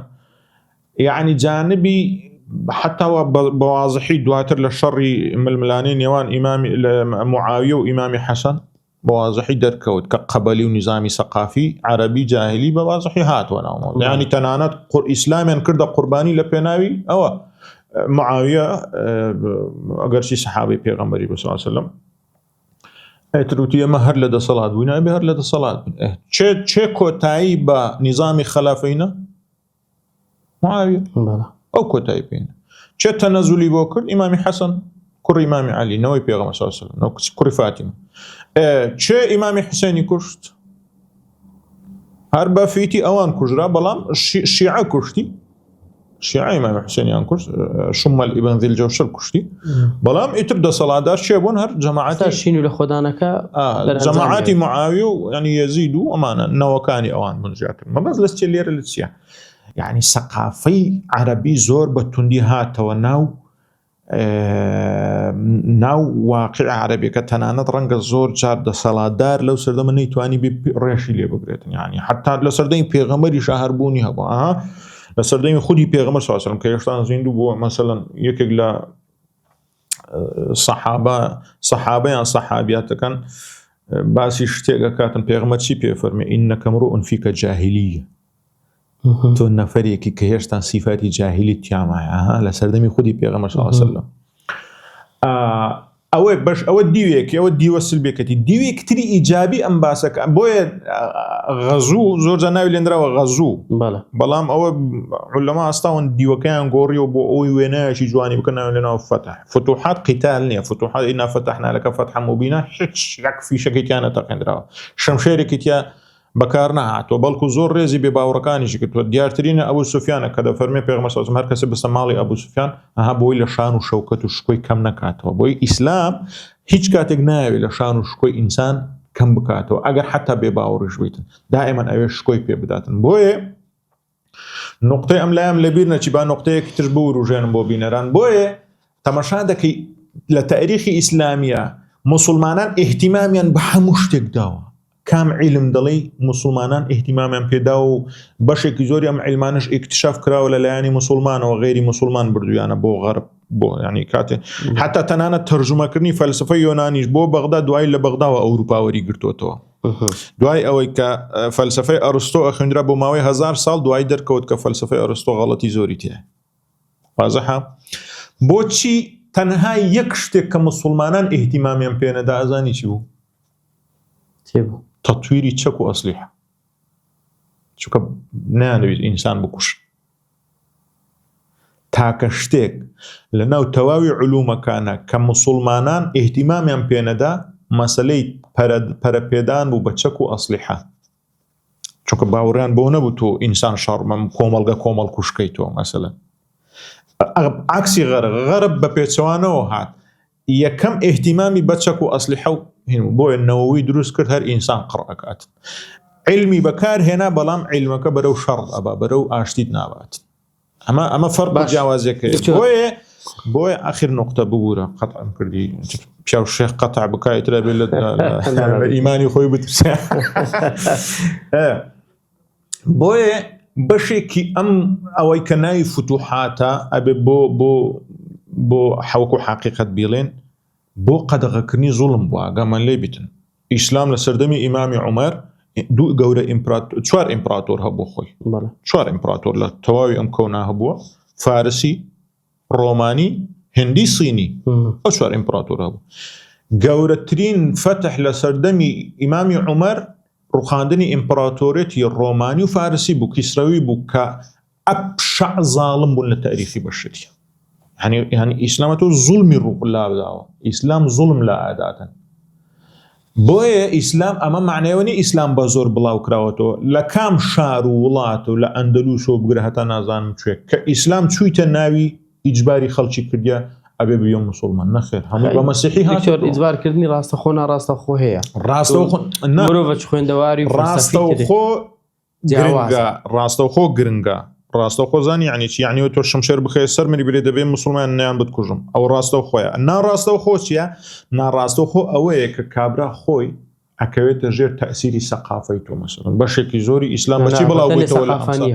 یعنی جانبی حتى بواضحی دواتر لە شەڕی ململانەی نێوان ئیمامی معاویە و ئیمامی حەسەن بواضحی دەرکەوت کە قەبەلی و نظامی سەقافی عەرەبی جاهلی بەواضحی هاتووە ناومەوە یعنی تەنانەت ئیسلامیان کردە قوربانی لە پێناوی ئەوە معاویە ئەگەرچی سەحابەی پێغەمبەری صلی الله علیه و سلم ئەتروتی ئەمە هەر لە دەسەڵات بووین ئەبێ هەر لە دەسەڵات چێ کۆتایی بە نظامی خەلافەینە معاویە ئەو کۆتایی پێینە چێ تەنەزولی بۆ کرد ئیمامی حەسەن کوڕی ئیمامی عەلی نەوەی پێغەمبەر صلی الله علیه و سلم کوڕی فاتیمە چێ ئیمامی حوسێنی کوشت هەر بە فیتی ئەوان کوژرا بەڵام شیعە کوشتی شیعە ئیمامی حوسێنیان کوشت شمەل ئیبن ذیل جەوشەر کوشتی بەڵام ئیتر دەسەڵاتدار چێ بوون هەر جەماعەتی شین و لە خۆدانەکە جەماعەتی معاویە و ینی یەزید و ئەمانە نەوەکانی ئەوان بوون زیاتر مەبەست لە چێ لێرە لە چییە یعنی سەقافەی عەرەبی زۆر بە توندی هاتەوە ناو واقع عەرەبیەکە تەنانەت ڕەنگە زۆر جار دەسەڵاتدار لەو سەردەمە نەیتوانی ڕێشی لێ بگرێتن یعنی حتا لە سەردەمی پێغەمبەری شاهەربوونی هەبوو لە سەردەمی خودی پێغەمبەر صلی الله علیه و سلم کە هێشتا زیندوو بووە مەسەلەن یەکێک لە سەحابەیان سەحابیاتەکان باسی شتێکە کاتن پێغەمبەر چی پێ فەرمێ ئینەکە امرؤ فیکە جاهلیە تۆ نەفەرێکی کە هێشتا سیفاتی جاهلی تیامایە لە سەردەمی خودی پێغەمبەر صلی الله علیه و سلم ئەوە بەش ئەوە دیوێکی ئەوە دیوە سلبێکەتی دیوێکتری ئیجابی ئەم باسەکە بۆیە غەزوو زۆر جا ناوی لێنراوە غەزوو بەڵام ئەوە عولەما ئەستاون دیوەکەیان گۆڕیەوە بۆ ئەوەی وێنەیەکی جوانی بکەن ناوی لێناوە فتح فتوحات قیتال نییە فتوحات ئینا فتحنا لەکە فتحا مبینە هیچ یەک فیشەکەی تیانە تەقێنراوە شەمشێرێکی تیا بەکار نەهاتوە بەڵکو زۆر ڕێزی بێ باوەڕەکانیشی کردووە. دیارترینە ئەبوو سوفیانە کە دەفەرمێ پێغەمبەر صلی الله علیه و سلم هەر کەسێ بستە ماڵی ئەبوو سوفیان ئەها بۆی لە شان و شەوکەت و شکۆی کەم نەکاتەوە. بۆی ئیسلام هیچ کاتێک ناوێت لە شان و شکۆی ئینسان کەم بکاتەوە ئەگەر حتا بێ باوەڕیش بیتن دائما ئەوێ شکۆی پێ بداتن. بۆیە نقطەی ئەم لایەم لەبیر نەچی با نقطەیەکی تر بوروژێنم بۆ بینەران. بۆیە تەماشا دەکەی لە تاریخی ئیسلامیە مسلمانان احتیمامیان بە هەموو شتێک داوە. کام علم دەڵێ مسلمانان احتیمامیان پێدا و بەشێکی زۆری ئەم علمانش اکتشاف کراوە لە لایانی مسلمانەوە غێری مسلمان بردویانە بۆ غەرب بۆ ینی کاتێ حتا تەنانەت تەرجمەکردنی فەلسفەی یۆنانیش بۆ بەغدا دوای لە بەغداوە ئەوروپاوەری گرتوتەوە. دوای ئەوەی کە فەلسفەی ئەرستۆ ئەخوێندرا بۆ ماوەی 1000 ساڵ دوای دەرکەوت کە فەلسفەی ئەرستۆ غەڵەتی زۆری تێ. وازەحە بۆچی تەنها یەک شتێک کە مسلمانان احتیمامیان پێ نەدا ئەزانی چی بوو؟ تەطویری چەک و ئەسلیحە. چونکە نانەوێت ئینسان بکوشن. تاکە شتێک لە ناو تەواوی علومەکانە کە مسلمانان احتیمامیان پێ نەدا مەسەلەی پەرەپێدان بوو بە چەک و ئەسلیحە. چونکە باوەڕیان بۆ نەبوو تۆ ئینسان شەڕمەم کۆمەڵگە کۆمەڵ کوشکەیتەوە مەسەلەن. عکسی غەرب بە پێچەوانەوە هات یەکەم احتیمامی بە چەک و ئەسلیحە و بۆیە نەوەوی دروست کرد هەر ئینسان قڕەکات. علمی بەکار هێنا بەڵام علمەکە بەرەو شەڕ ئەبا بەرەو ئاشتیت نابات. ئەمە فەرق جیاوازەکە. بۆیە ئاخر نقطە ببوورە قەتعم کردی پیاو شێخ قەتع بکایترە بێت لە ئیمانی خۆی بترسێ. بۆیە بەشێکی ئەم ئەوەی کە ناوی فتوحاتە ئەبێ بۆ حەوەک و حەقیقەت بیڵێن بۆ قەدەغەکردنی زوڵم بووە ئاگامان لێ بیتن. ئیسلام لە سەردەمی ئیمامی عومەر دوو گەورە چوار ئیمپراتۆر هەبوو خۆی. چوار ئیمپراتۆر لە تەواوی ئەم کەونا هەبووە فارسی ڕۆمانی هندی سینی ئەو چوار ئیمپراتۆر هەبوو. گەورەترین فتح لە سەردەمی ئیمامی عومەر ڕوخاندنی ئیمپراتۆرێتی ڕۆمانی و فارسی بوو کیسرەوی بوو کە ئەپشع زاڵم بوون لە تاریخی بەشریە. يعني ئیسلامەتۆ زوڵمی ڕووقلا بداوە. ئیسلام زوڵم لا ئاداتن. بۆیە ئیسلام ئەمە معنەوەنی ئیسلام بە زۆر بڵاو کراوەتەوە لە کام شار و وڵات و لە ئەندەلوسەوە بگرە هەتا نازانم کوێ کە ئیسلام چوویتە ناوی ئیجباری خەڵکی کردیا ئەبێ بێ مسلمان نەخێر هەموو بە مەسیحی هاتۆ ئیجبارکردنی ڕاستەخۆ ناڕاستەخۆ هەیە. مرۆڤ خوێندەواری ڕاستەخۆ گرنگە. ڕاستەخۆ زانی یعنی چی؟ یعنی تۆ شمشێر بخەیە سەرمەری بێ دەبێ مسلمان نیان بتکوژم. ئەو ڕاستەخۆیە. ناڕاستەخۆ چییە؟ ناڕاستەخۆ ئەوەیە کە کابرا خۆی ئەکەوێتە ژێر تەئسیری سەقافەی تۆ مەسەڵەن بەشێکی زۆری ئیسلام بەچی بڵاو بوویتەوە لە ئەمساڵ.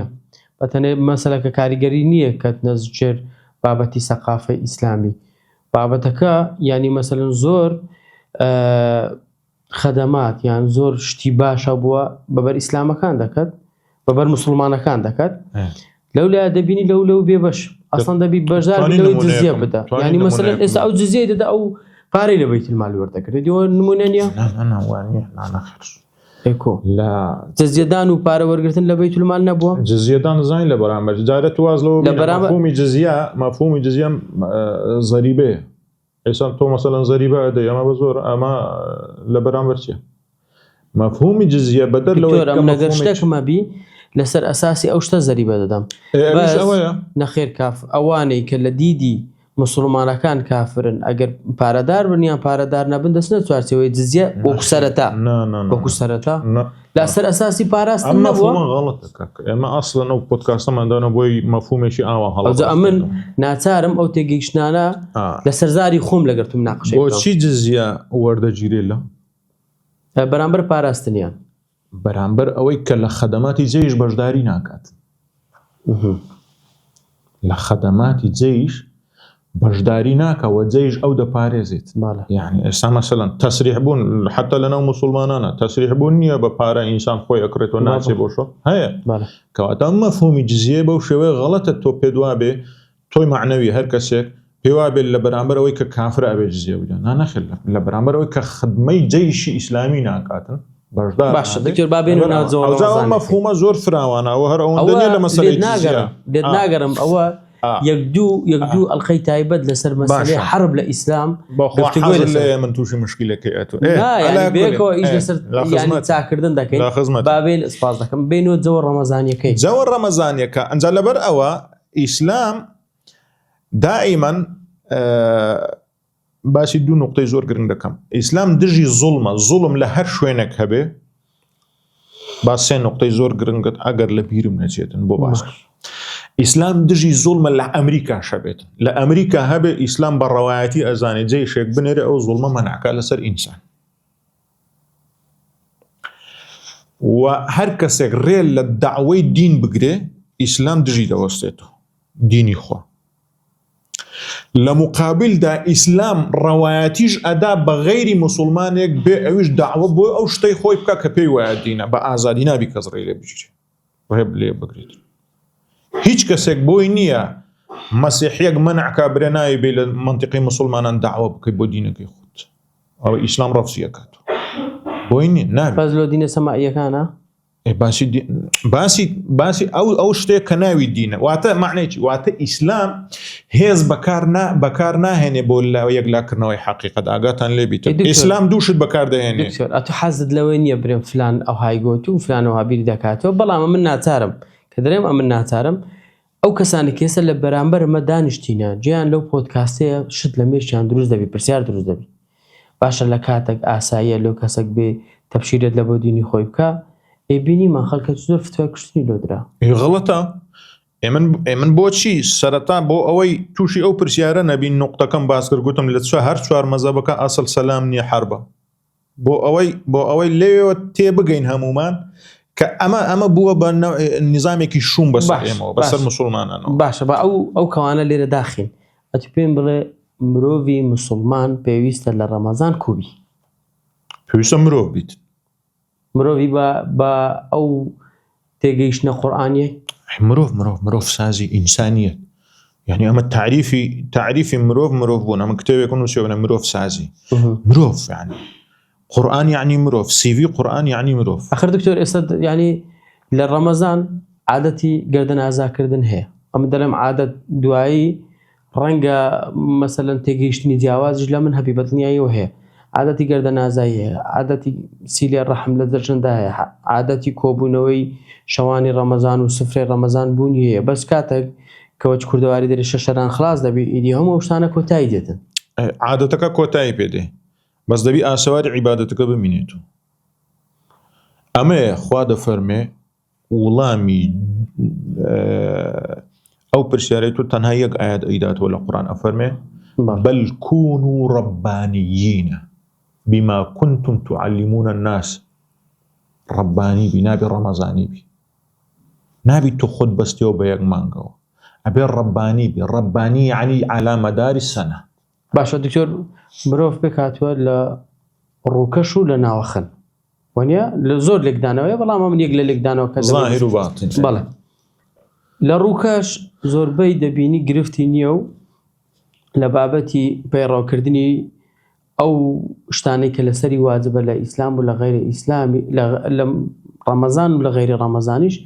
بەتەنێ مەسەلەکە کاریگەری نییە کە نەزجێر بابەتی سەقافەی ئیسلامی. بابەتەکە ینی مەسەلەن زۆر خەدەمات یان زۆر شتی باشە بووە بەبەر ئیسلامەکان دەکەت بەبەر مسلمانەکان دەکەت لەو لای دەبینی لەو بێ بەش ئەسڵەن دەبی بەژار لەوەی جزیە بدە. ینی مەسەلەن ئێستا ئەو جزیە دەدا ئەو پارەی لە بەیت المال وەردەگرێت. دیوە نمونە نییە؟ لا جزیەدان و پارە وەرگرتن لە بەیت المال نەبووە. جزیەدان زانین لە بەرامبەر جارێت واز لەوە مەفهومی جزیە زەریبەیە. ئێستا تۆ مەسەلەن زەریبە ئەدەی ئەمە بە زۆر ئەمە لە بەرامبەر چییە؟ مەفهومی جزیە بەدەر لەوەی نەگەر شتێکمە بی لەسەر ئەساسی ئەو شتە زەریبە دەدەم. نەخێر کاف ئەوانەی کە لە دیدی مسلمانەکان کافرن ئەگەر پارەدار بن یان پارەدار نەبن دەستنە چوارچێوەی جزیە وەکو سەرەتا لەسەر ئەساسی پاراستن نەبووە. ئێمە ئەسڵەن ئەو پۆدکاستەماندانە بۆی مەفهومێکی ئاوا هەڵە من ناچارم ئەو تێگەیشتانە لەسەر زاری خۆم لەگەرتم ناقشێت. بۆچی جزیە وەردەگیرێت لە بەرامبەر پاراستنیان بەرامبەر ئەوەی کە لە خەدەماتی جێیش بەشداری ناکات. لە خەدەماتی جێیش بەشداری ناکەوە جێیش ئەو دەپارێزێت. یعنی ئێستا مەسەلەن تەسریح بوون حتا لەناو مسلمانانە تەسریح بوون نییە بە پارە ئینسان خۆی ئەکرێتەوە ناچێ بۆ شۆ هەیە کەواتە مەفهومی جزیە بەو شێوەیە غەڵەتە تۆ پێ دووا بێ تۆی معنەوی هەر کەسێک پێوا بێت لە بەرامبەر ئەوەی کە کافر ئەبێ جزیە بدەن نەخێر لە بەرامبەر ئەوەی کە خدمەی جەیشی ئیسلامی ناکاتن مەفهومە زۆر فراوانەوە هەر ئەوەندە لە مەسەلەی لێت ناگەرم ئەوە یەکدوو ئەڵقەی تایبەت لەسەر مەسەلەی حرب لە ئیسلام من تووشی مشکلەکەی بێکەوە ئیش لەسەر ینی چاکردن دەکەین بابێن سپاس دەکەم بینەوە جەوە ڕەمەزانیەکەی جەوە ڕەمەزانیەکە ئەنجا لەبەر ئەوە ئیسلام دائیمەن باسی دوو نقطەی زۆر گرنگ دەکەم. ئیسلام دژی زوڵم لە هەر شوێنێک هەبێ با سێ نقطەی زۆر گرنگت ئەگەر لە بیرم نەچێتن بۆ باس. ئیسلام دژی زوڵمە لە ئەمریکا شەبێت لە ئەمریکا هەبێ ئیسلام بە ڕەوایەتی ئەزانێت جێیشێک بنێرە ئەو زوڵمە مەنعکە لەسەر ئینسان و هەر کەسێک ڕێ لە داوای دین بگرێ ئیسلام دژی دەوەستێتەوە دینی خوا. لە مقابلدا ئیسلام ڕەوایەتیش ئەدا بە غەیری موسڵمانێک بێ ئەویش داوە بۆ ئەو شتەی خۆی بکە کە پێی وایە دینە بە ئازادی نابی کەس ڕێ لێ بژێ ڕێ لێ بگرێت. هیچ کەسێک بۆی نییە مەسیحیەک مەنعکە برێ ناوی بێ لە منتیقی مسلمانان داوە بکەیت بۆ دینەکەی خۆت ئەوە ئیسلام ڕەفزیەکات بۆی نیە نابێت. بەس لۆ دینە سەمائیەکانە باسی ئەو شتێک کە ناوی دینە واتە معنەیەکی واتە ئیسلام هێز بەکار ناهێنێ بۆ یەکلاکردنەوەی حەقیقەت ئاگاتان لێبیت. ئیسلام دووشت بەکاردەهێنێ ئەتو حەزت لەوەی نییە برێن فلان ئەو هایگۆت و فلانەوە بیر دەکاتەوە بەڵام من ناچارم کە دەرێم ئەمن ناچارم ئەو کەسانی کێسە لە بەرامبەرمە دانیشتینە جیان لەو پۆدکاستەیە شت لە مێشیان دروست دەبی پرسیار دروست دەبی باشە لە کاتێک ئاساییە لەو کەسێک بێ تەبشیرت لە بۆ دینی خۆی بکە ئێبینیمان خەڵکە زۆر فتوای کوشتنی لۆدرا غەڵەتە. ئێمن بۆچی سەرەتا بۆ ئەوەی تووشی ئەو پرسیارە نەبین نقطەکەم باس کرد گوتم لە هەر چوار مەزەبەکە ئاسڵ سەلام نییە حربە بۆ ئەوەی لێوە تێبگەین هەمومان کە ئەمە بووە بە نظامێکی شوم بەسەر ئێمەوە بەسەر مسلمانانەوە. باشە بە ئەو کەوانە لێرە داخین ئەتی پێم بڵێ مرۆڤی مسلمان پێویستە لە ڕەمەزان کوبی پێویستە مرۆڤ بیت مرۆڤی بە ئەو تێگەیشتنە قورئانیە مرۆڤ سازی ئینسانیەت یعنی ئەمە تعریفی مرۆڤ بوون ئەمە کتێبێک نووسێنە مرۆڤ سازی مرۆڤ یعنی قورئان یعنی مرۆڤ سیڤی قورئان یعنی مرۆڤ. ئەخر دکتۆر ئێستا ینی لە ڕەمەزان عادەتی گەردن ئازاکردن هەیە ئەمە دەڵێم عادەت دوایی ڕەنگە مەسەلەن تێگەیشتنی جیاوازش لە من هەبی بەدڵنیاییەوە هەیە عادەتی گەردن ئازایی هەیە عادەتی سیلێ ڕەحم لە دەرژندا هەیە عادەتی کۆبوونەوەی شەوانی ڕەمەزان و سفرەی ڕەمەزان بوونی هەیە بەس کاتێک کەوەچ کوردەواری دەری شەشەران خلاص دەبی ئیدی هەموو شتانە کۆتایی دێتن عادەتەکە کۆتایی پێدێ بەس دەبی ئاسەواری عیبادەتەکە ببینێت و ئەمەیە خوا دەفەرمێ وڵامی ئەو پرسیارەی تو تەنها یەک ئاەت ئەیداتەوە لە قورئان ئەفەرمێ بل كونوا ربانيين بما كنتم تعلمون الناس رباني بي نابي رمضاني بي نابي تخد بستيو بيك مانغو أبي رباني يعني على مدار السنة. باشا دكتور مروف بكاتوا لروكشو لناوخن وانيا لزور لقدانوية بلا ما من يقل لقدانو ظاهر وباطن بلا لروكش زور بي دبيني قرفتي نيو لە بابەتی پەیڕاوکردنی ئەو شتانەی کە لەسەری واجبە لە ئیسلام و لە غەیری ئیسلامی لە ڕەمەزان و لە غەیری ڕەمەزانیش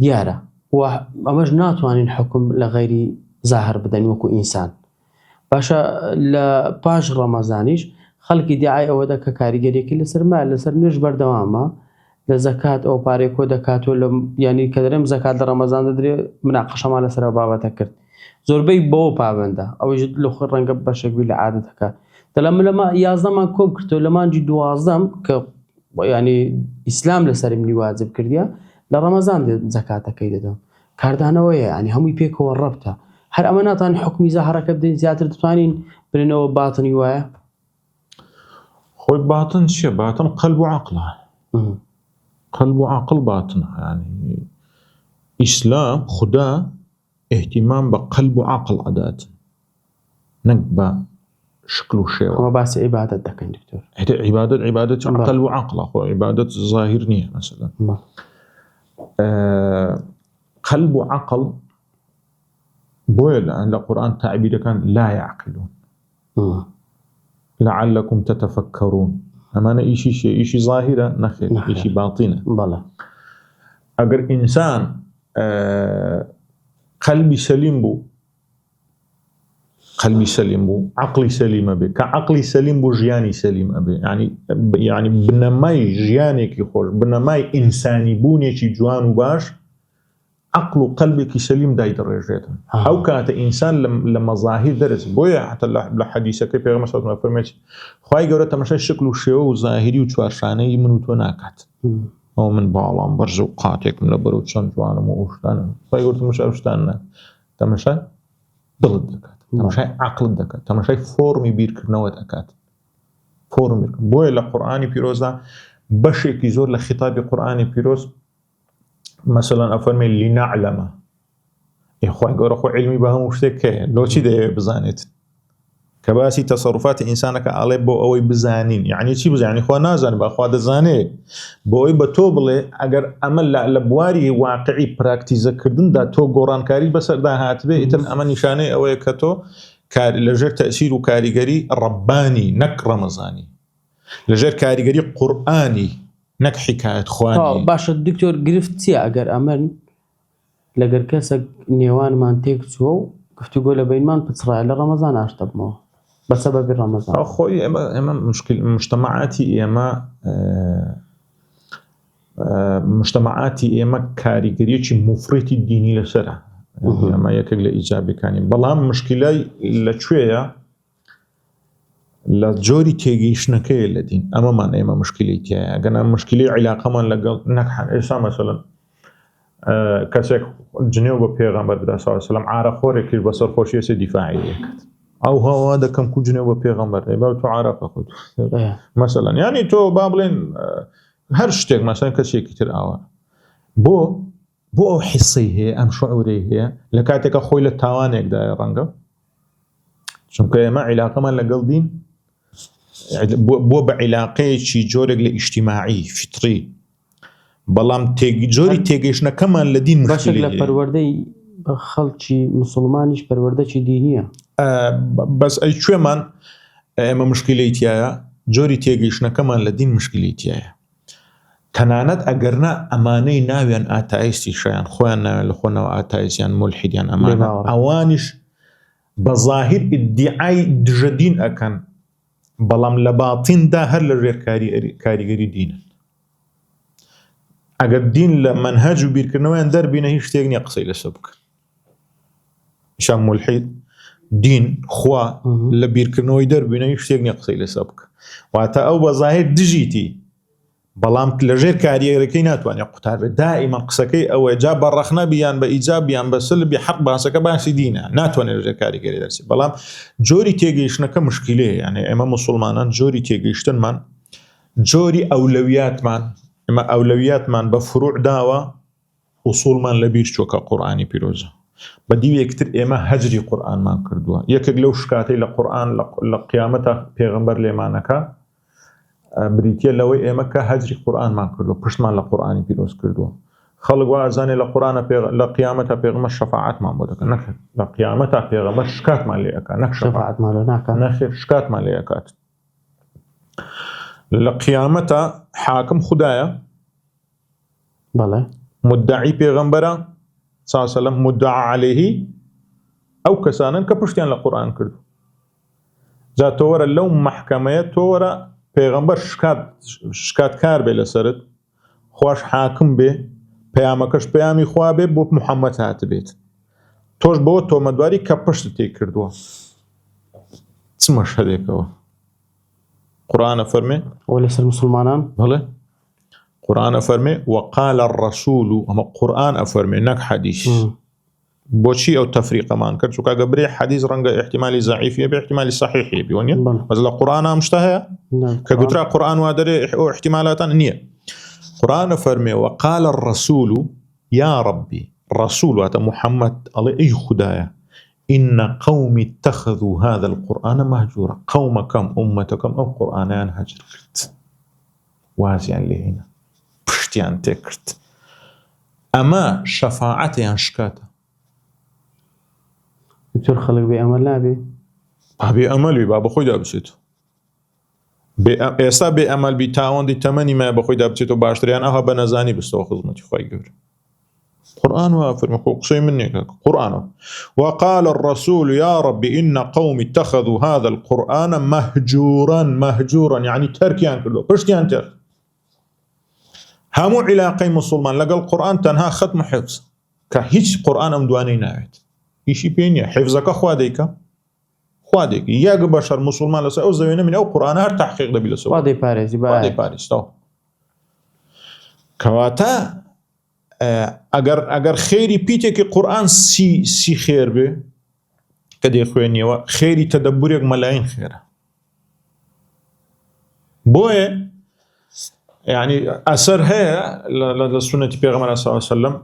دیارە و ئەمەش ناتوانین حکم لە غەیری زاهر بدەین وەکو ئینسان. باشە لە پاش ڕەمەزانیش خەڵکی دیعای ئەوەدا کە کاریگەریەکی لەسەر نوێژ بەردەوامە لە زەکات ئەو پارێک کۆ دەکاتەوە لە ینی کە دەرێم زەکات لە ڕەمەزان دەدرێت مناقەشەمان لەسەر بابەتە کرد زۆربەی بۆ پابندە ئەوەی لە خۆی ڕەنگە بەشێکوی لە عادەتەکە دەڵام لەمە 11مان کۆم کردەوە لە مانجی 12م کە ینی ئیسلام لەسەرمی واجب کردیە لە ڕەمەزان زەکاتەکەی دەدەم کاردانەوەیە ینی هەمووی پێکەوە ڕەبتە هەر ئەمە ناتوانین حکمی زاهرەکە بدەین زیاتر دەتوانین برێنەوە باتنی وایە خۆی باتن چییە باتن قەلب و عەقڵە قەلب و عەقڵ باتنە ینی ئیسلام خوددا اهتمام بقلب وعقل عادات نقبة شكل وشيء هو بس عبادة دكان دكتور عبادة قلب وعقل أخو عبادة ظاهر نية مثلا قلب وعقل بويل عند القرآن تعبير كان لا يعقلون لعلكم تتفكرون أمانة إيشي ظاهرة نخير إيشي باطنة بلا أجر إنسان قلبي سليم بو قلبی سەلیم بوو عەقڵی سەلیمە بێ کە عەقڵی سەلیم بوو ژیانی سەلیمە بێ یعنی بنەمای ژیانێکی خۆش بنەمای ئینسانی بوونێکی جوان و باش عەقڵ و قەلبێکی سەلیم دایدەڕێژێتن ئەو کاتە ئینسان لە مەزاهیر دەرەچێت بۆیە حتى لە حەدیسەکەی پێغەمبەر صلی الله علیه و فەرمێت خوای گەورە تەماشای شکل و شێوە و زاهری و چوارشانەی من و تۆ ناکات ئەو من باڵام بەرز و قاتێکم لە بەرەو چەند جوانم و شتانم خوای گەورە تەماشای ئەو شتان ناکات تەماشای دڵت دەکات تەماشای عەقڵت دەکات تەماشای فۆرمی بیرکردنەوەت دەکات فۆرمی بیرکردن بۆیە لە قورئانی پیرۆزدا بەشێکی زۆر لە خیتابی قورئانی پیرۆز مثلا ئەفەرمێ لنعلم خوای گەورە خۆ علمی بە هەموو شتێک هەیە لۆچی دەیەوێت بزانێت کە باسی تەسەڕوفاتی ئینسانەکە ئاڵێ بۆ ئەوەی بزانین یعنی چی بزانین خوا نازانێت بەخوا دەزانێت بۆ ئەوەی بە تۆ بڵێ ئەگەر ئەمە لە بواری واقعی پراکتیزەکردندا تۆ گۆڕانکاری بەسەردا هاتبێ ئیتر ئەمە نیشانەی ئەوەیە کە تۆ لەژێر تەئسیر و کاریگەری ڕەبانی نەک ڕەمەزانی لەژێر کاریگەری قورئانی نەک حکایەت خوانی باشە دکتۆر گرفت چییە ئەگەر ئەمەن لەگەر کەسێک نێوانمان تێک چووە و گفتوگۆ لە بینمان پچڕایە لە ڕەمەزان ئاشتە بمەوە بەسەبەبی ڕەمەزان خۆی ئێمە مجتەمەعاتی ئێمە کاریگەریەکی مفرێتی دینی لەسەرە ئەمە یەکێک لە ئیجابەکانی بەڵام مشکلای لەکوێیە لە جۆری تێگەیشتنەکەی لە دین ئەمەمان ئێمە مشکلی تایە ئەگەنا مشکلی عیلاقەمان لەگەڵ نەکحان ئێستا مەسەڵەن کەسێک جنێو بە پێغەمبەر بدا صلی الله علیه و سلم عارەخۆرێکی بە سەرخۆشی ێسێ دیفاعی دەکات ئەو هەوا دەکەم کو جنێو بە پێغەمبەر با تۆ عارەقە خۆت مەسەڵەن یعنی تۆ با بڵێن هەر شتێک مەسەڵەن کەسێکی تر ئاوە بۆ ئەو حیسەی هەیە ئەم شعورەی هەیە لە کاتێکە خۆی لە تاوانێکدایە ڕەنگە چونکە ئێمە عیلاقەمان لەگەڵ دین بۆ بە عیلاقەیەکی جۆرێک لە ئیجتیماعی فیتری بەڵام جۆری تێگەیشتنەکەمان لە دین مشکلی لە پەروەردەی خەڵکی موسڵمانیش پەروەردەی دینیە بەس ئەی کوێمان ئێمە مشکلی تایە جۆری تێگەیشتنەکەمان لە دین مشکلی تایە تەنانەت ئەگەرنا ئەمانەی ناویان ئاتایستی شایان خۆیان ناوێن لە خۆنەوە ئاتایسیان مولحیدیان ئەمانە ئەوانیش بە ظاهر ئیدعای دژە دین ئەکەن بەڵام لە باتیندا هەر لە ژێر کاریگەری دینن ئەگەر دین لە منهەج و بیرکردنەوەیان دەربینە هیچ شتێک نییە قسەی لەسە بکەن شان مولحید دین خوا لە بیرکردنەوەی دەربینە هیچ شتێک نییە قسەی لەسە بکە واتە ئەو بە ظاهر دژیتی بەڵام لەژێر کاریگەرەکەی ناتوانێت قوتاربێت دائیما قسەکەی ئەوەیە جا بە ڕەخنە بیان بە ئیجاب بیان بە سلبی حەق باسەکە باسی دینە ناتوانێت لەژێر کاریگەری دەرسی بەڵام جۆری تێگەیشتنەکە مشکلەیە یعنی ئێمە موسڵمانان جۆری تێگەیشتنمان جۆری ئەولەویاتمان ئێمە ئەولەویاتمان بە فروع داوە ئوسوڵمان لە بیر چۆکە قورئانی پیرۆزە بە دیوێکتر ئێمە هەجری قورئانمان کردووە یەکێک لەو شکاتەی لە قورئان لە قیامەتە پێغەمبەر لێمانەکە بریتە لەوەی ئێمە کە هەجری قورئانمان کردووە پشتمان لە قورئانی پیرۆز کردووە خەڵک وازانێ لە قورئانە لە قیامەتە پێغەمبەر شەفاعەتمان بۆ دەکەن نەخێر لە قیامەتە پێغەمبەر شکاتمان لێ ئەکات نەک شەفاعەتمان لێ ناکات نەخێر شکاتمان لێ ئەکات لە قیامەتە حاکم خودایە بەڵێ مدعی پێغەمبەرە صلی الله علیه و سلم مدعا علیه ئەو کەسانن کە پشتیان لە قورئان کردو جا تۆ وەرە لەو مەحکەمەیە تۆ وەرە پێغەمبەر شکاتکار بێ لەسەرت خوش حاکم بێ پەیامەکەش پەیامی خوا بێ بۆ محەممەد هاتبێت تۆش بۆ تۆمەدواری کە پشت تێ کردووە چ مەشهەدێکەوە قورئان فەرمێ ئەوە لەسەر موسڵمانان بەڵێ قورئان فەرمێ وقال الرسول ئەمە قورئان ئەفەرمێ نەک حەدیث بۆچی ئەو تەفریقەمان کرد چونکە ئەگە برێ حەدیث ڕەنگە احتیمالی ضعیفیە بێ احتیمالی صحیحیە بیوانە بەس لە قورئان ئەم شتە هەیە کە گوترا قورئان وا دەرێ ئەو احتیمالاتان نییە قورئان فەرمێ وقال الرسول يا ربي رسول واتە محەممەد ئەڵێ ئەی خودایە إن قومي اتخذوا هذا القرآن مهجورا قومكم أمتكم أو قرآنان هجر كرت وازيان لهنا پشتیان تێ کرد ئەمە شەفاعەتیان شکاتە دکتۆر خەڵک بێ ئەمەل نابێ بێ ئەمەلوی با بەخۆی دابچێت ئێستا بێ ئەمەل بی تاوەندی تەمەنی مای بەخۆی دابچێت و باشتریان ئەها بە نەزانی بستەوە خزمەتی خوای گەورە قرآن وافرمي قصي منك قرآن. وقال الرسول يا رب إن قوم اتخذوا هذا القرآن مهجورا يعني تركيان كله برشتيان ترك همو علاقي مسلمان لقى القرآن تنها ختم حفظ كهيش قرآن ام دواني ناويت إيشي بينيا حفظك خواديك يا بشر مسلمان لسا أو زوينة من أو قرآن هر تحقيق دبي لسا وادي باريس تو كواتا اگر خيري بيتك قرآن سي خير به كدي خوينيوا خيري تدبرك ملايين خيره بوي يعني أثر هي لسنة بيغمبر صلى الله عليه وسلم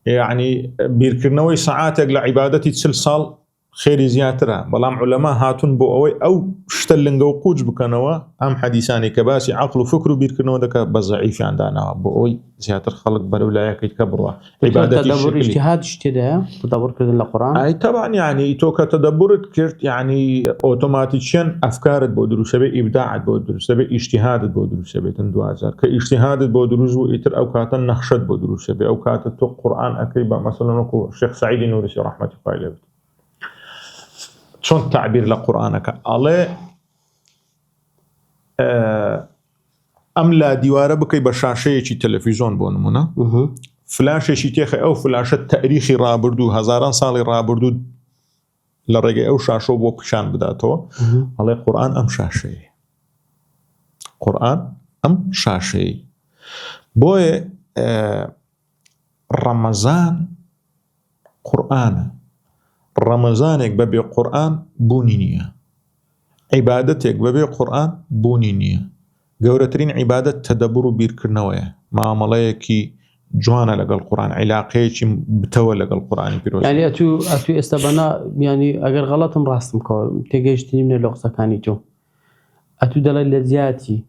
يعني بيركرنوي ساعات لعبادتي تسلسال خيري زياترها بلام علماء هاتون بو اوي او شتلنگو قوج بكنوا ام حديثاني كباسي عقل وفكر بيركنوا دك بضعيف عندنا بو اوي زياتر خلق برولايا كيكبروا عبادتي تدبر اجتهاد اشتدا تدبر كذا القرآن اي طبعا يعني توك تدبر كرت يعني اوتوماتيكيا افكار بودروس به ابداع بودروس به اجتهاد بودروس به تندوازر كاجتهاد بودروس ويتر اوقات نخشد بودروس به اوقات تو قرآن اكيبا مثلا الشيخ سعيد النورسي رحمه الله عليه شون تعبير لقرآنك الله أملا ديوارة بكي بشاشة شي تلفزيون بونمونا فلاشة شي تيخي أو فلاشة تاريخي رابردو هزاران سالي رابردو لرقي أو شاشو بو بشان بداتو الله قرآن أم شاشة قرآن أم شاشة بوي رمضان قرآن رمضانك ببي قرآن بونينيا عبادتك ببي قرآن بونينيا قورترين عبادة تدبر بيركرنوية معامليكي جوانا لقى القرآن علاقيكي بتوى لقى القرآن بيروس يعني أتو استبنا يعني أقل غلطم راستم كور تيجيشتني من اللغة كانيتو أتو دلال لزياتي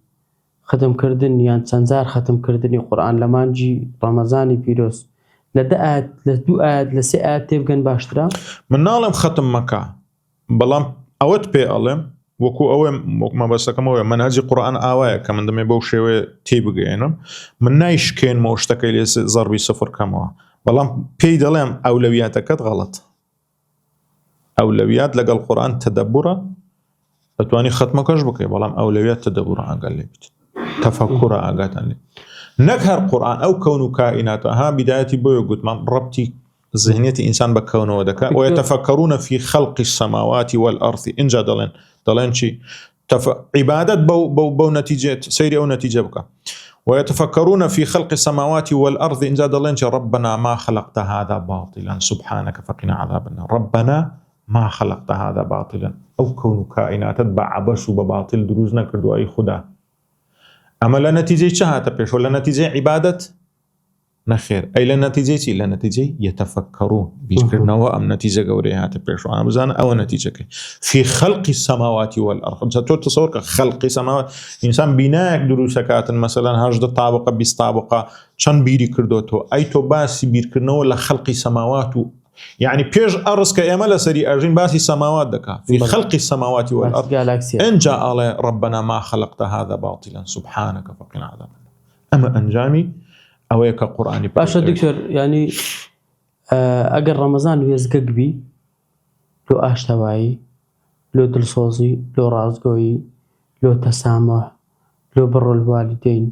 ختم كردن يعني تنزار ختم كردني قرآن لمانجي رمضاني بيروس لدقات لدوات لسئات تبقن باشترا من نعلم ختم مكة بلام أوت بي ألم وكو أوي ما بس كموي منهج القرآن آوايا كمان دم يبوشوا تيبقينهم من نايش كين موشتكي ليس ضربي صفر كموا بلام بي دلم أولوياتك غلط أولويات لقى القرآن تدبره أتواني ختمكش بكي بلام أولويات تدبره أقل لي تفكره أقل لي نكهر القرآن أو كون كائناتها بداية بيوجد من ربطي ذهنية إنسان بكونه ودكا ويتفكرون في خلق السماوات والأرض إن جا دلين شي عبادة بو نتيجة سيري أو نتيجة بك ويتفكرون في خلق السماوات والأرض إن جا دلين شي ربنا ما خلقت هذا باطلا سبحانك فقنا عذاب النار ربنا ما خلقت هذا باطلا أو كون كائنات بعبش وبباطل دروزنا كردو أي خدا أما لنتيجة شهادة بيش ولا نتيجة عبادة نخير أي لنتيجة لنتيجة يتفكرون بيشكرنا أم نتيجة قوريها تبيش وأنا بزانا أو نتيجة في خلق السماوات والأرض تصور خلق السماوات إنسان بناء دروسكات مثلا هجد طابقة بيس طابقة شان بيري كردوتو أي تو باسي بيركرنا ولا خلق السماوات يعني بيج أرز كأمل سري أرجين باسي السماوات دكا في خلق السماوات والأرض إن جاء الله ربنا ما خلقت هذا باطلا سبحانك فقنا عذاب أما أنجامي أويك قرآني باشا دكتور يعني أجر رمضان ويزقق بي لو أشتواي لو دلصوصي لو رازقوي لو تسامح لو بر الوالدين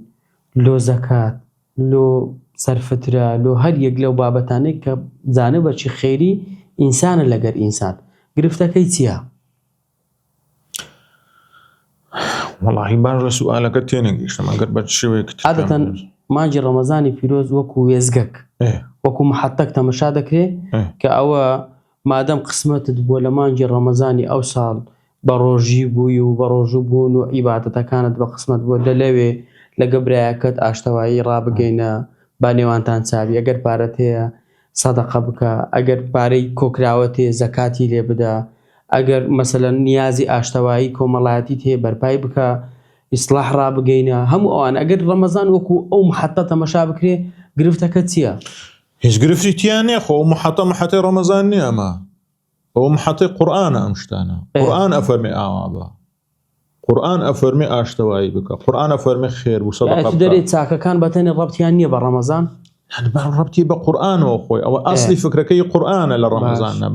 لو زكاة لو سرفترا لو هر يك لو بابتاني كجانب شي خيري إنسان لقر إنسان قرفتا كيتيا والله بار سؤالك تينيش ما قربت شوي كتير عادة ماجي رمضاني فيروز وكو يزقق وكو محطك تمشادك كأوا ما دام قسمت تبو لمانجي رمضاني أو صال بروجي بويو بروجو بونو عبادتها كانت بقسمت بو دلوي لقبراكت أشتواي رابقينا بانيوانتان سابي اگر بارته صدقه بك اگر باري كوكراوته زكاتي لي بدا اگر مثلا نيازي اشتواي كوملاتي ته برپاي بك اصلاح رابقينا هم اوان اگر رمضان وكو او محطه مشابكري گرفتكتيا هيش گرفتي تياني خو محطه رمضان ني اما او محطه قرآن امشتانا قرآن افرمي اوابا قرآن افرمي اشتواي بك قرآن افرمي خير وصدقه يعني تدري تساكا كان بتاني الربط يعني برمضان ربطی بە قورآنەوە خۆی ئەوە ئەسلی فکرەکەی قورآنە لە ڕەمەزانە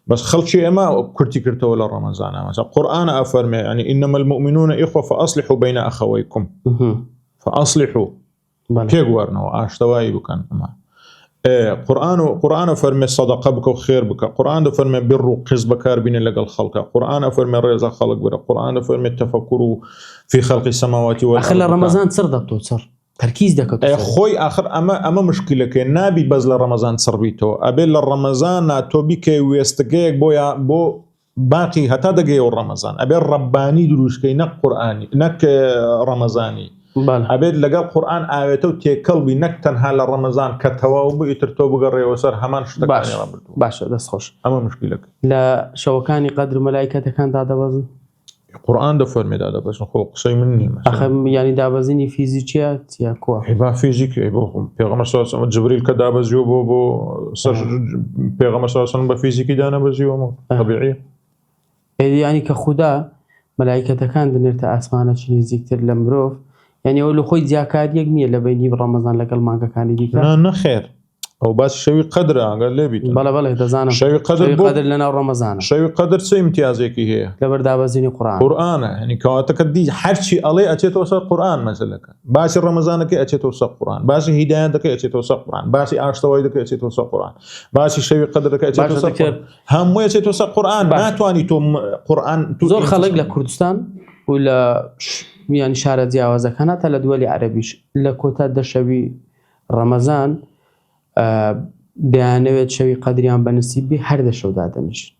بەس خەڵکی ئێمە کورتی کردەوە لە ڕەمەزانە مەسەڵەن قورآنە ئەفەرمێ يعني إنما المؤمنون إخوة فأصلحوا بين أخويكم فأصلحوا پێگوارنەوە ئاشتەوایی بکەن قورآن فەرمێ سەدەقە بکە و خێر بکە قورآن دەفەرمێ بڕ و قز بەکاربینە لەگەڵ خەڵکە قورآن فەرمێ ڕێزە خەڵک برە قورآن فەرمێ تەفەکوڕ و في خەڵقی السەماوات والأرض آخر لە ڕەمەزان چڕ دەبتەوە چڕ تەرکیز دەکەوت خۆی آخر ئەمە مشکلەکەی نابی بەس لە ڕەمەزان چڕبیتەوە ئەبێ لە ڕەمەزان تۆ بیکەی وێستگەیەک بۆ باقی هەتا دەگەیەوە ڕەمەزان ئەبێ ڕەبانی دروستکەی نەک قورئانی نەک ڕەمەزانی ئەبێت لەگەڵ قورئان ئاوێتە و تێکەڵبی نەک تەنها لە ڕەمەزان کە تەواو بوو ئیتر تۆ بگەڕێەوە سەر هەمان شتەکانی ڕابردوو باشە دەستخۆش ئەمە مشکلەکە لە شەوەکانی قەدر مەلایکەتەکان دادەبەزن قورآن دەفەرمێ دادەبەزن خۆ قسەی من نییە ینی دابەزینی فیزیکیە یا کووە با فیزیکی بۆ پێغەمبەر صلی الله علیه و سلم جبریل کە دابەزیوە بۆ سەر پێغەمبەر صلی الله علیه و سلم بە فیزیکی دانەبەزیوە طبیعیە ینی کە خودا مەلایکەتەکان دنێتە ئاسمانە چی نزیکتر لە مرۆڤ یعنی ئەو لە خۆی جیاکاریەک نییە لە بینی ڕەمەزان لەگەڵ مانگەکانی دیکە نەخێر ئەو باسی شەوی قەدرە ئەگەر لێبیت بەڵێ دەزانم شەوی قەدر لەناو ڕەمەزانە شەوی قەدر چه امتیازێکی هەیە لەبەر دابەزینی قورئانە ینی کەواتەکە دی هەرچی ئەڵێ ئەچێتەوە سەر قورئان مەسەلەکە باسی ڕەمەزانەکەی ئەچێتەوە سەر قورئان باسی هیدایەتەکەی ئەچێتەوە سەر قورئان باسی ئاشتەوایی دەکەی ئەچێتەوە سەر قورئان باسی شەوی قەدرەکەی ئەچێتەوە سەر قورئان هەمووی ئەچێتەوە سەر قورئان ناتوانی تۆ قورئان زۆر خەڵک لە کوردستان و لە یان شارە جیاوازەکان هەتا لە دووەلی عەرەبیش لە کۆتا دەشەوی ڕەمەزان دەیانەوێت شەوی قەدریان بەنسیبی هەر دەشەودا دەنیشن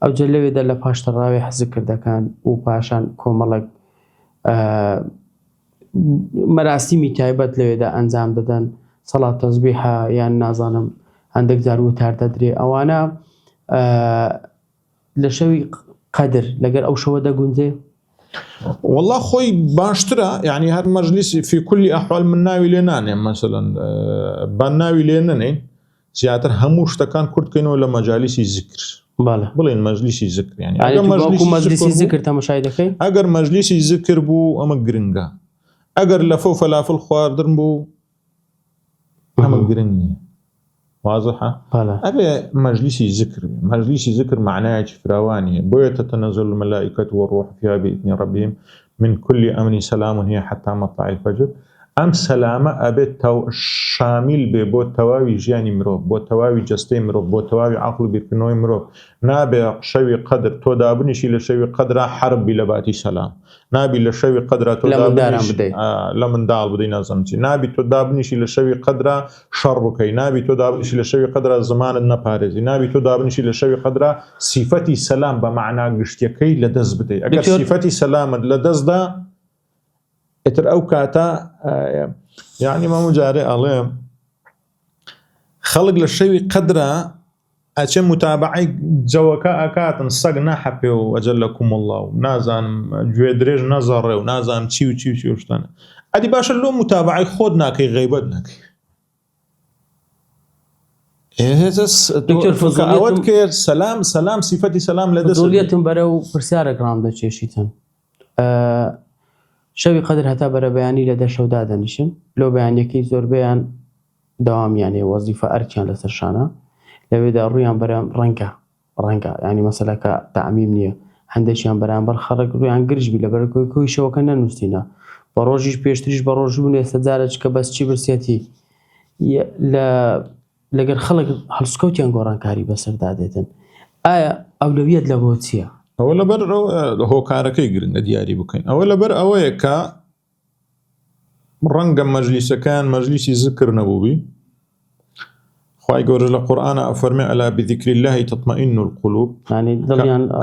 ئەو جە لەوێدا لە پاشتەڕاوی حەزکردەکان و پاشان کۆمەڵک مەراسیمی تایبەت لەوێدا ئەنجام دەدەن سەڵات تەسبیحە یان نازانم هەندێک جار وتار دەدرێ ئەوانە لە شەوی قەدر لەگەر ئەو شەوە دەگونجێ والله خۆی باشترە یعنی هەر مەجلیسی في كل أحوال من ناوی لێ نانێن مثلا با ناوی لێ نەنێن زیاتر هەموو شتەکان کورتکەینەوە لە مەجالیسی ذکر بڵێن مەجلیسی ذکر یعنی مەجلیسی ذکر تەماشای دەکەی ئەگەر مەجلیسی ذکر بوو ئەمە گرنگە ئەگەر لەفە و فەلافڵ خواردن بوو ئەمە گرنگ نییە واضحة أبي مجلسي ذكر معناه فراوانية بويت تتنزل الملائكة والروح فيها بإذن ربهم من كل أمر سلام هي حتى مطلع الفجر أم سلامة أبي شامل بو تواوي جياني مروف بو تواوي جستي مروف بو تواوي عقل بيركنوي مروف نابي شوي قدر تو دابنشي لشوي قدر حرب بلباتي سلام نابي لشوي قدر تو دابنشي لمن دال بدي نظمتي نابي تو دابنشي لشوي قدر شربكي نابي تو دابنشي لشوي قدر زمان النبارزي نابي تو دابنشي لشوي قدر صفتي سلام بمعنى قشتيكي لدز بدي أكد صفتي سلام لدز دا اتر او كاتا يعني ما مجاري عليه خلق للشيء قدره أشي متابعي جوكا أكاتن صقنا حبي وأجلكم الله ونازان جويدريج نظر ونازان تشيو شتانا أدي باش اللو متابعي خودنا كي غيبتنا كي دكتور فضولية كير سلام صفتي سلام لدى فضولية برو برسارك رامدا تشيشيتن شەوی قەدر هەتا بەرە بەیانی لە دەشەودا دەنیشن لۆ بەیانیەکەی زۆربەیان داوامیانێ وەزیفە ئەرکیان لەسەر شانە لەوێدا ڕوویان بەرە ڕەنگە ینی مەسەلەکە تەعمیم نییە هەندێکیان بەرامبەر خەڵک ڕوویان گرژبی لە بەرەکۆی کۆی شەوەکە نەنووسینە بە ڕۆژیش پێشتریش بە ڕۆژ بوون ئێستا جارە چکە بەس چی برسێتی لەگەر خەڵک هەڵسکەوتیان گۆڕانکاری بەسەردا دێتن ئایا ئەولەویەت لە بۆ چییە؟ ئەوە لەبەر هۆکارەکەی گرنگە دیاری بکەین ئەوە لەبەر ئەوەیە کە ڕەنگە مەجلیسەکان مەجلیسی ذکر نەبووبی خوای گەورە لە قورئانە ئەفەرمێ ئەلا بذیکر الله تطمئن القلوب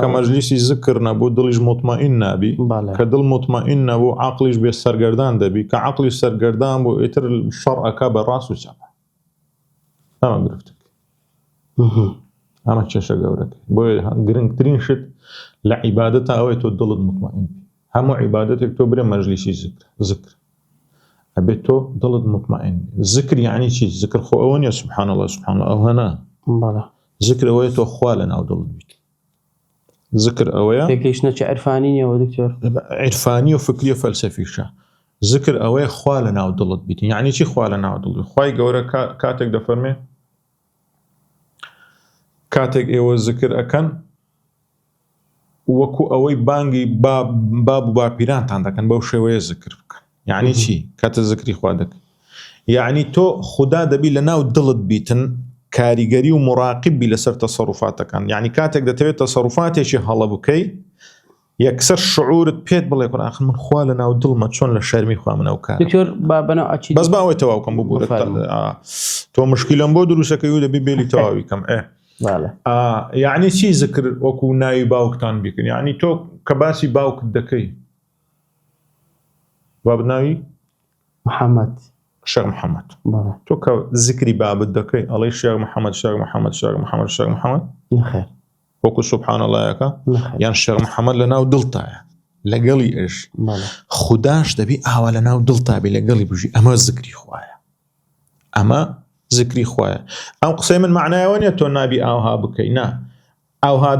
کە مەجلیسی ذکر نەبوو دڵیش مطمئن نابی کە دڵ مطمئن نەبوو عەقلیش بێ سەرگەردان دەبی کە عەقلی سەرگەردان بوو ئیتر شەڕ ئەکا بە ڕاست و چاپ ئەمە گرفتەکە ئەمە کێشە گەورەکە بۆیە گرنگترین شت لە عیبادەتە ئەوەی تۆ دڵت مطمئن هەموو عیبادەتێک تۆ برێ مەجلیسی ذکر ئەبێت تۆ دڵت مطمئن ذکر یعنی چی ذکر خۆ ئەوە نیە سبحان الله ئەو هەنا ذکر ئەوەیە تۆ خوا لە ناو دڵت بیت ذکر ئەوەیە تێگەیشتنە چ عرفانی نیەوە دکتۆر عرفانی و فکری و فەلسەفیشە ذکر ئەوەیە خوا لە ناو دڵت بیتن. یعنی چی خوا لە ناو دڵ؟ خوای گەورە کاتێک دەفەرمێ کاتێک ئێوە ذکر ئەکەن وەکو ئەوەی بانگی باب و باپیرانتان دەکەن بەو شێوەیە ذکر بکەن. یعنی چی؟ کاتە ذکری خوا دەکەن یعنی تۆ خوددا دەبی لە ناو دڵت بیتن کاریگەری و مراقبی لەسەر تەسەڕوفاتەکان. یعنی کاتێک دەتەوێت تەسەڕوفاتێکی هەڵە بکەی یەکسەر شعورت پێت بڵێ کن ئاخر من خوا لە ناو دڵمە چۆن لە شەرمی خوا منەو کار بەس باوەی تەواو کەم ببوورە تۆ مشکیلم بۆ دروستەکەی و دەبی بێلی تەواوی کەم یعنی چی ذکر وەکو ناوی باوکتان بیکن؟ یعنی تۆ کە باسی باوکت دەکەی بابناوی محەممەد شێخ محەممەد تۆ کە ذکری بابت دەکەی ئەڵەی شێخ محەممەد شێخ محەممەد شێخ محەممەد شێخ محەممەد وەکو سوبحان اللهەکە یان شێخ محەممەد لە ناو دڵتایە لەگەڵی ئێش خودداش دەبی ئاوا لە ناو دڵتابی لەگەڵی بژی ئەمە ذکری خوایە ئەمە ذکری خوایە. ئەم قسەی من معنایەوە نیە تۆ نابی ئاوها بکەی نا ئاوها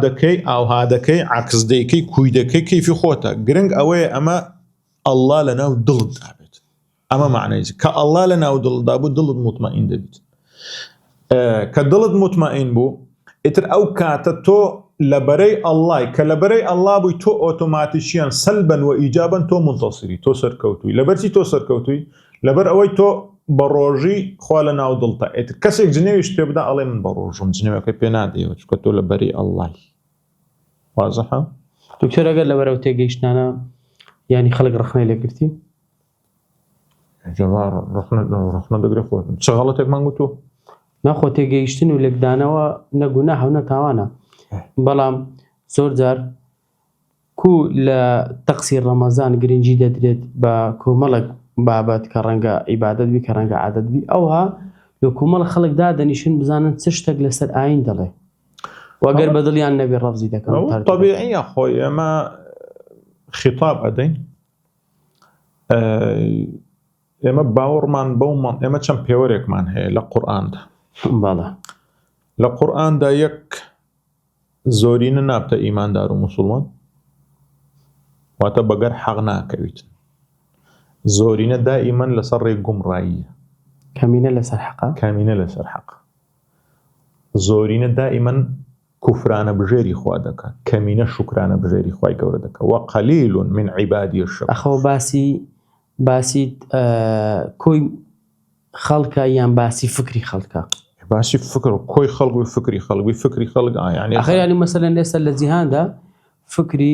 دەکەی عکس دەیکەی کوی دەکەی کەیفی خۆتە گرنگ ئەوەیە ئەمە ئەڵڵا لە ناو دڵت دابێت. ئەمە معنای کە ئەڵڵا لە ناو دڵدا بوو دڵت مطمئین دەبیت. کە دڵت مطمئین بوو ئیتر ئەو کاتە تۆ لەبەرەی ئەڵڵای کە لەبەرەی ئەڵڵا بووی تۆ ئۆتۆماتیشیان سەلبەن و ئیجابەن تۆ منتەسیری تۆ سەرکەوتووی. لەبەرچی تۆ سەرکەوتووی؟ لەبەر ئەوەی تۆ بە ڕۆژی خوا لە ناو دڵتە. ئیتر کەسێک جنێویش پێ بدا ئەڵێ من بە ڕۆژم جنێوەکەی پێ نادەیەوە چکە تۆ لەبەری ئەڵڵای. وازەحە؟ دکتۆر ئەگەر لەبەرەوە تێگەیشتانە ینی خەڵک ڕخنەی لێگرتی ڕخنە دەگرێت خۆت چ غەڵەتێکمان گوتووە؟ ناخۆ تێگەیشتن و لێکدانەوە نەگونا هەونە تاوانە. بەڵام زۆر جار کو لە تەقسی ڕەمەزان گرنگی دەدرێت بە کۆمەڵک بابەت کە ڕەنگە عیبادەت بی کە ڕەنگە عادەت بی ئەوها لە کۆمەڵ خەڵکدا دەنیشن بزانن چ شتێک لەسەر ئاین دەڵێ وەگەر بەدڵیان نەبێ ڕەفزی دەکەن. طبیعیە خۆی ئێمە خیتاب ئەدەین ئێمە باوەڕمان بەومان ئێمە چەند پێوەرێکمان هەیە لە قورئاندا. لە قورئاندا یەک زۆرینە نابتە ئیماندار و موسڵمان واتە بەگەر حەق ناکەویت. زۆرینە دائیمەن لەسەر ڕێک گومڕاییە کەمینە لەسەر حەقە کەمینە لەسەر حەق. زۆرینە دائیمەن کوفرانە بژێری خوا دەکات کەمینە شوکرانە بژێری خوای گەورە دەکات. وەقەلیل من عیبادی الشکور. ئەخەوە باسی کۆی خەڵکە یان باسی فکری خەڵکە؟ باسی فکر و کۆی خەڵک و فکری خەڵک یعنی ئەخەیانی مەسەلەن ئێستا لە جیهاندا فکری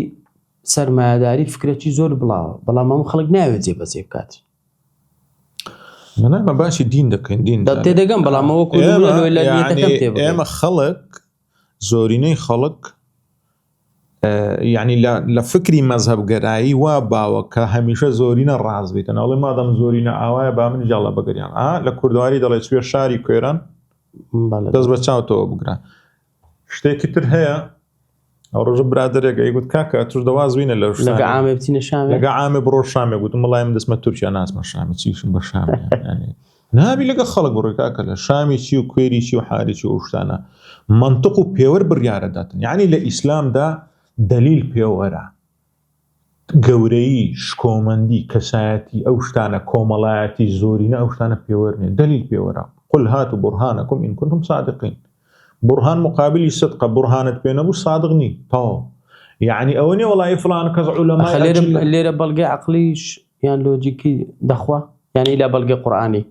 سەرمایەداری فکرێکی زۆر بڵاوە بەڵام هەموو خەڵک ناوێت جێبەجێ بکات. منامە باسی دین دەکەین دین تێدەگەم بەڵامەوە ئێمە خەڵک زۆرینەی خەڵک یعنی لە فکری مەزهەب گەرایی وا باوە کە هەمیشە زۆرینە ڕاز بیتن ئەڵێ مادەم زۆرینە ئاوایە با من جاڵە بەگەریان لە کوردواری دەڵێ سوێ شاری کوێران دەست بە چاوتەوە بگران. شتێکی تر هەیە ئەو ڕۆژە برادێک ئەیگوت کاکە توش دەوازوینە لە لەگە عامێ بچینە شامێ لەگە عامێ بڕۆ شامێ گوتم وەڵای من دەستمە تورکیا ناچمە شامی چیشم بە شام نابی لەگە خەڵک بڕۆی کاکە لە شامی چی و کوێری چی و حاری چی و شتانە منطق و پێوەر بڕیارە داتن. یعنی لە ئیسلامدا دلیل پێوەرە گەورەی شکۆمەندی کەسایەتی ئەو شتانە کۆمەڵایەتی زۆرینە ئەو شتانە پێوەر نیە دلیل پێوەرە. قل هاتوا برهانكم إن كنتم صادقين. برهان مقابل صدق برهانت بينه صادق ني طاو يعني أوني والله فلان كذا علماء اللي بلقي عقليش يعني لوجيكي دخوة يعني إلى بلقي قرآني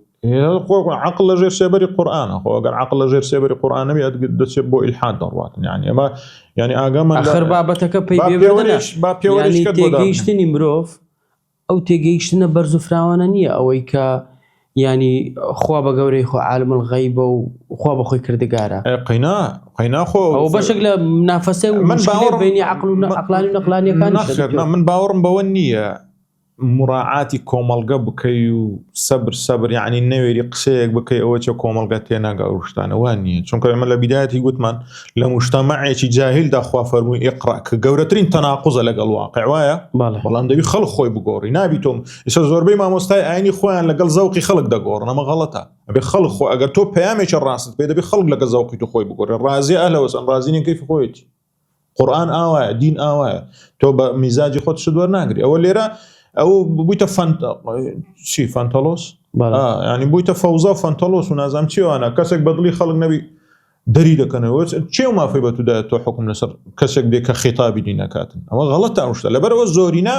عقل غير سيبري قرآن هو قال عقل غير سيبري قرآن بيد سيبو إلحاد دروات يعني ما يعني أقام آخر بابتك يعني تيجيشتني مروف أو تيجيشتنا برزو فراوانا نية أو إيكا يعني خوا بقوري خو عالم الغيب وخوا بخوي كردقارة قينا خو أو بشكل منافسة ومشكلة بين عقلاني ونقلاني كان من باورم بونية مراعاتي كومالغا بكي صبر يعني نويري قسيك بكي اوچ كومالغا تيناغا ورشتانه واني چونك من بدايتي قلت من لمجتمع شي جاهل دا خوا فرمي اقرا كغورترين تناقض لقى الواقع وايا والله ندبي خلق خوي بقوري نابيتم اسا زوربي ما مستاي عيني خوان لقى ذوقي خلق دا قور انا ما غلطه ابي خلق خو اگر تو بيامش الراس بيدبي خلق لقى ذوقي تو خوي بقوري الرازي اهلا وسهلا رازين كيف خويتي قران اوا دين اوا تو بمزاج خود شدور ناغري اول ليره ئەو بوویتە فەنتەلۆس ینی بوویتە فەوزا فەنتەلۆس و نازام چیوانە کەسێک بەدڵی خەڵک نەبی دەری دەکەنەوە چێ و مافی بە تودا تۆ حکم لەسەر کەسێک بێ کە خیتابی دی نەکاتن ئەوە غەڵەت تاوشتە لەبەرەوە زۆرینە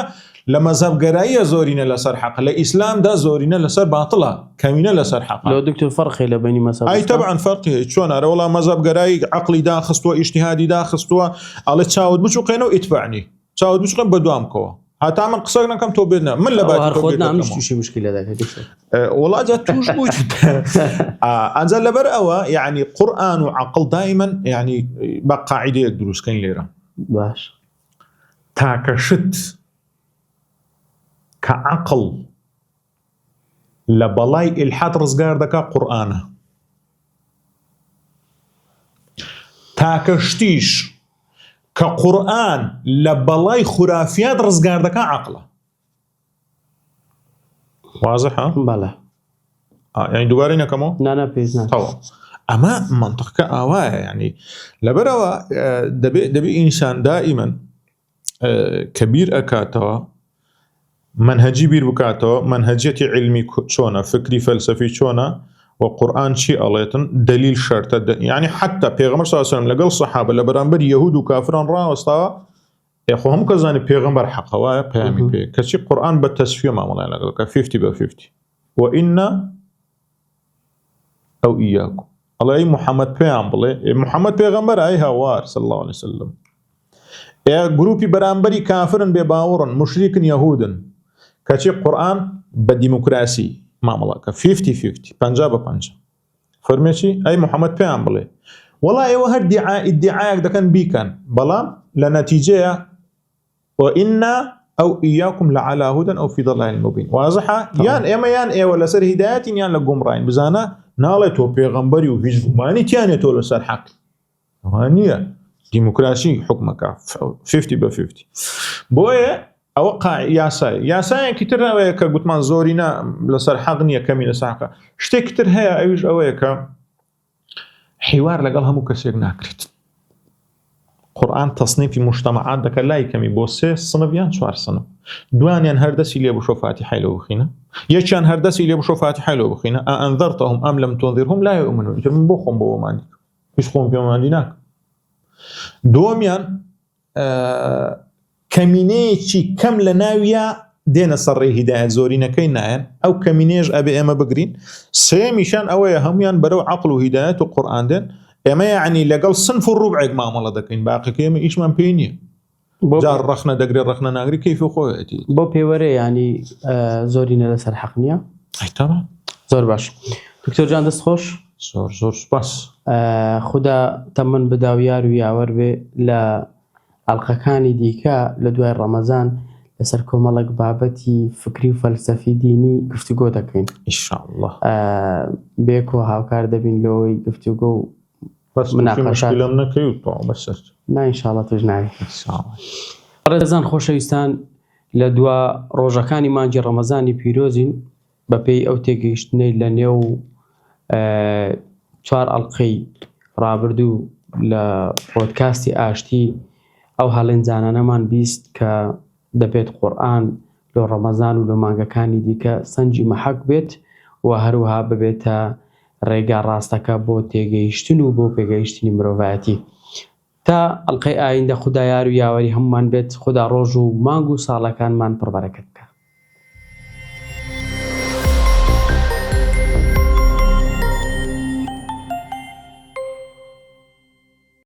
لە مەزهبگەراییە زۆرینە لەسەر حەق لە ئیسلامدا زۆرینە لەسەر باتڵە کەمینە لەسەر حەق لو دکتور فەرقی لە بینی مەسەب ئای تەبعاً فەرقی چۆن ئەرە وەڵام مەزهبگەرایی عەقڵی داخستووە ئیجتیهادی داخستووە ئەڵێ چاوت بچووقێنە و ئیتبعنی چاوت بچووقێن بەدوامکەوە هەتا من قسە نەکەم تۆ بێنە من لە باشی مشکلە وڵاجە توش بوویت ئەنجا لەبەر ئەوە یعنی قورئان و عەقڵ دائیمەن یعنی بە قاعیدەیەک دروستکەین لێرە باش تاکە شت کە عەقڵ لە بەڵای ئیلحاد ڕزگار دەکا قورئانە تاکە شتیش کە قورئان لە بەڵای خورافیات ڕزگار دەکا عەقڵە واضحە؟ بەڵێ یعنی دووبارەی نەکەمەوە؟ نانە پێز تەواو ئەمە منطقەکە ئاوایە یعنی لەبەرەوە دەبێ ئینسان دائیمەن کە بیر ئەکاتەوە منهجی بیر بکاتەوە منهجەتی علمی چۆنە فکری فەلسەفی چۆنە و قورئان چی ئەڵێتن دلیل شەرتە یعنی حتا پێغەمبەر صلی الله علیه و سلم لەگەڵ سەحابە لە بەرامبەر یەهود و کافران ڕاوەستاوە خۆ هەموو کەس زانی پێغەمبەر حەقەوایە پەیامی پێ کەچی قورئان بە تەسفیە مامەڵای لەگەڵەکە 50/50 وئینە ئەو ئیاکم ئەڵێ محەممەد پێیان بڵێ محەممەد پێغەمبەر ئای هاوار صلی الله عليه وسلم گروپی بەرامبەری کافرن بێ باوەڕن مشریکن یەهودن کەچی قورئان بە دیموکراسی مامەڵەکە 50/50 50/50 فەرمێکی ئەی محەممەد پێیان بڵێ وەڵا ئێوە هەر ئیدعایەک دەکەن بیکەن بەڵام لە نەتیجەیە وئینە ئەو ئیاکم لەعەلا هودەن ئەو فی ضەلالٍ مبین واضحە یان ئێمە یان ئێوە لەسەر هیدایەتین یان لە گومڕاین بزانە ناڵێ تۆ پێغەمبەری و هیچ گومانی تیانێت تۆ لەسەر حەق ئەوە نییە دیموکراسی حکمەکە 50/50 بۆیە ئەوە یاسایەکی تر ئەوەیە کە گوتمان زۆرینە لەسەر حەق نییە کەمی لەسەر حەقە شتێکی تر هەیە ئەویش ئەوەیە کە حیوار لەگەڵ هەموو کەسێک ناکرێت قورئان تەصنیفی مجتەمەعات دەکە لای کەمی بۆ 3 سنف یان 4 سنف دوانیان هەردەسی لێ بشۆ فاتحەی لێ بخینە یەکیان هەردەسی لێ بشۆ فاتحەی لێ بخینە ئەئەنذەرتەهم ئەم لەم تونذرهم لا یؤمنون ئیتر من بۆ خۆم بۆماندی هیچ خۆم پێماندی ناکەم دووەمیان کەمینەیەکی کەم لە ناویە دێنە سەرڕێ هیدایەت زۆرینەکەی نایەن ئەو کەمینێژ ئەبێ ئێمە بگرین سێمیشان ئەوەیە هەمویان بەرەو عەقڵ و هیدایەت و قورئان دێن ئێمە یعنی لەگەڵ سنف و ڕوبعێک مامەڵە دەکەین باقیەکە ئێمە ئیشمان پێی نییە جار ڕەخنە دەگرێت ڕەخنە ناگری کەیفی خۆیەتی بۆ پێوەرە ینی زۆرینە لەسەر حەق نییە زۆر باش دکتۆر جان دەست خۆش زۆر سوپاس خوددا تەمەن بداویار و یاوەەر بێ لە ئەڵلقەکانی دیکە لە دوای ڕەمەزان لەسەر کۆمەڵک بابەتی فکری و فەلسەفی دینی گفتوگۆ دەکەین ئینشاءالله بێک و هاوکار دەبین لەوەی گفتوگۆ و مناقەشەم نەکەی و تۆ بەسەر نا ئینشاءالله توش ناوی ڕێزان خۆشەویستان لە دوا ڕۆژەکانی مانگی ڕەمەزانی پیرۆزین بەپێی ئەو تێگەیشتنەی لە نێو 4 ئەڵلقەی ڕابردوو لە پۆدکاستی ئاشتی ئەو هەڵێنجانانەمان بیست کە دەبێت قورئان لە ڕەمەزان و لە مانگەکانی دیکە سەنجی مەحەک بێت و هەروەها ببێتە ڕێگا ڕاستەکە بۆ تێگەیشتن و بۆ پێگەیشتنی مرۆڤایەتی تا ئەڵلقەی ئایندە خوددا یار و یاوەری هەمومان بێت خوددا ڕۆژ و مانگ و ساڵەکانمان پڕبەرەکەت.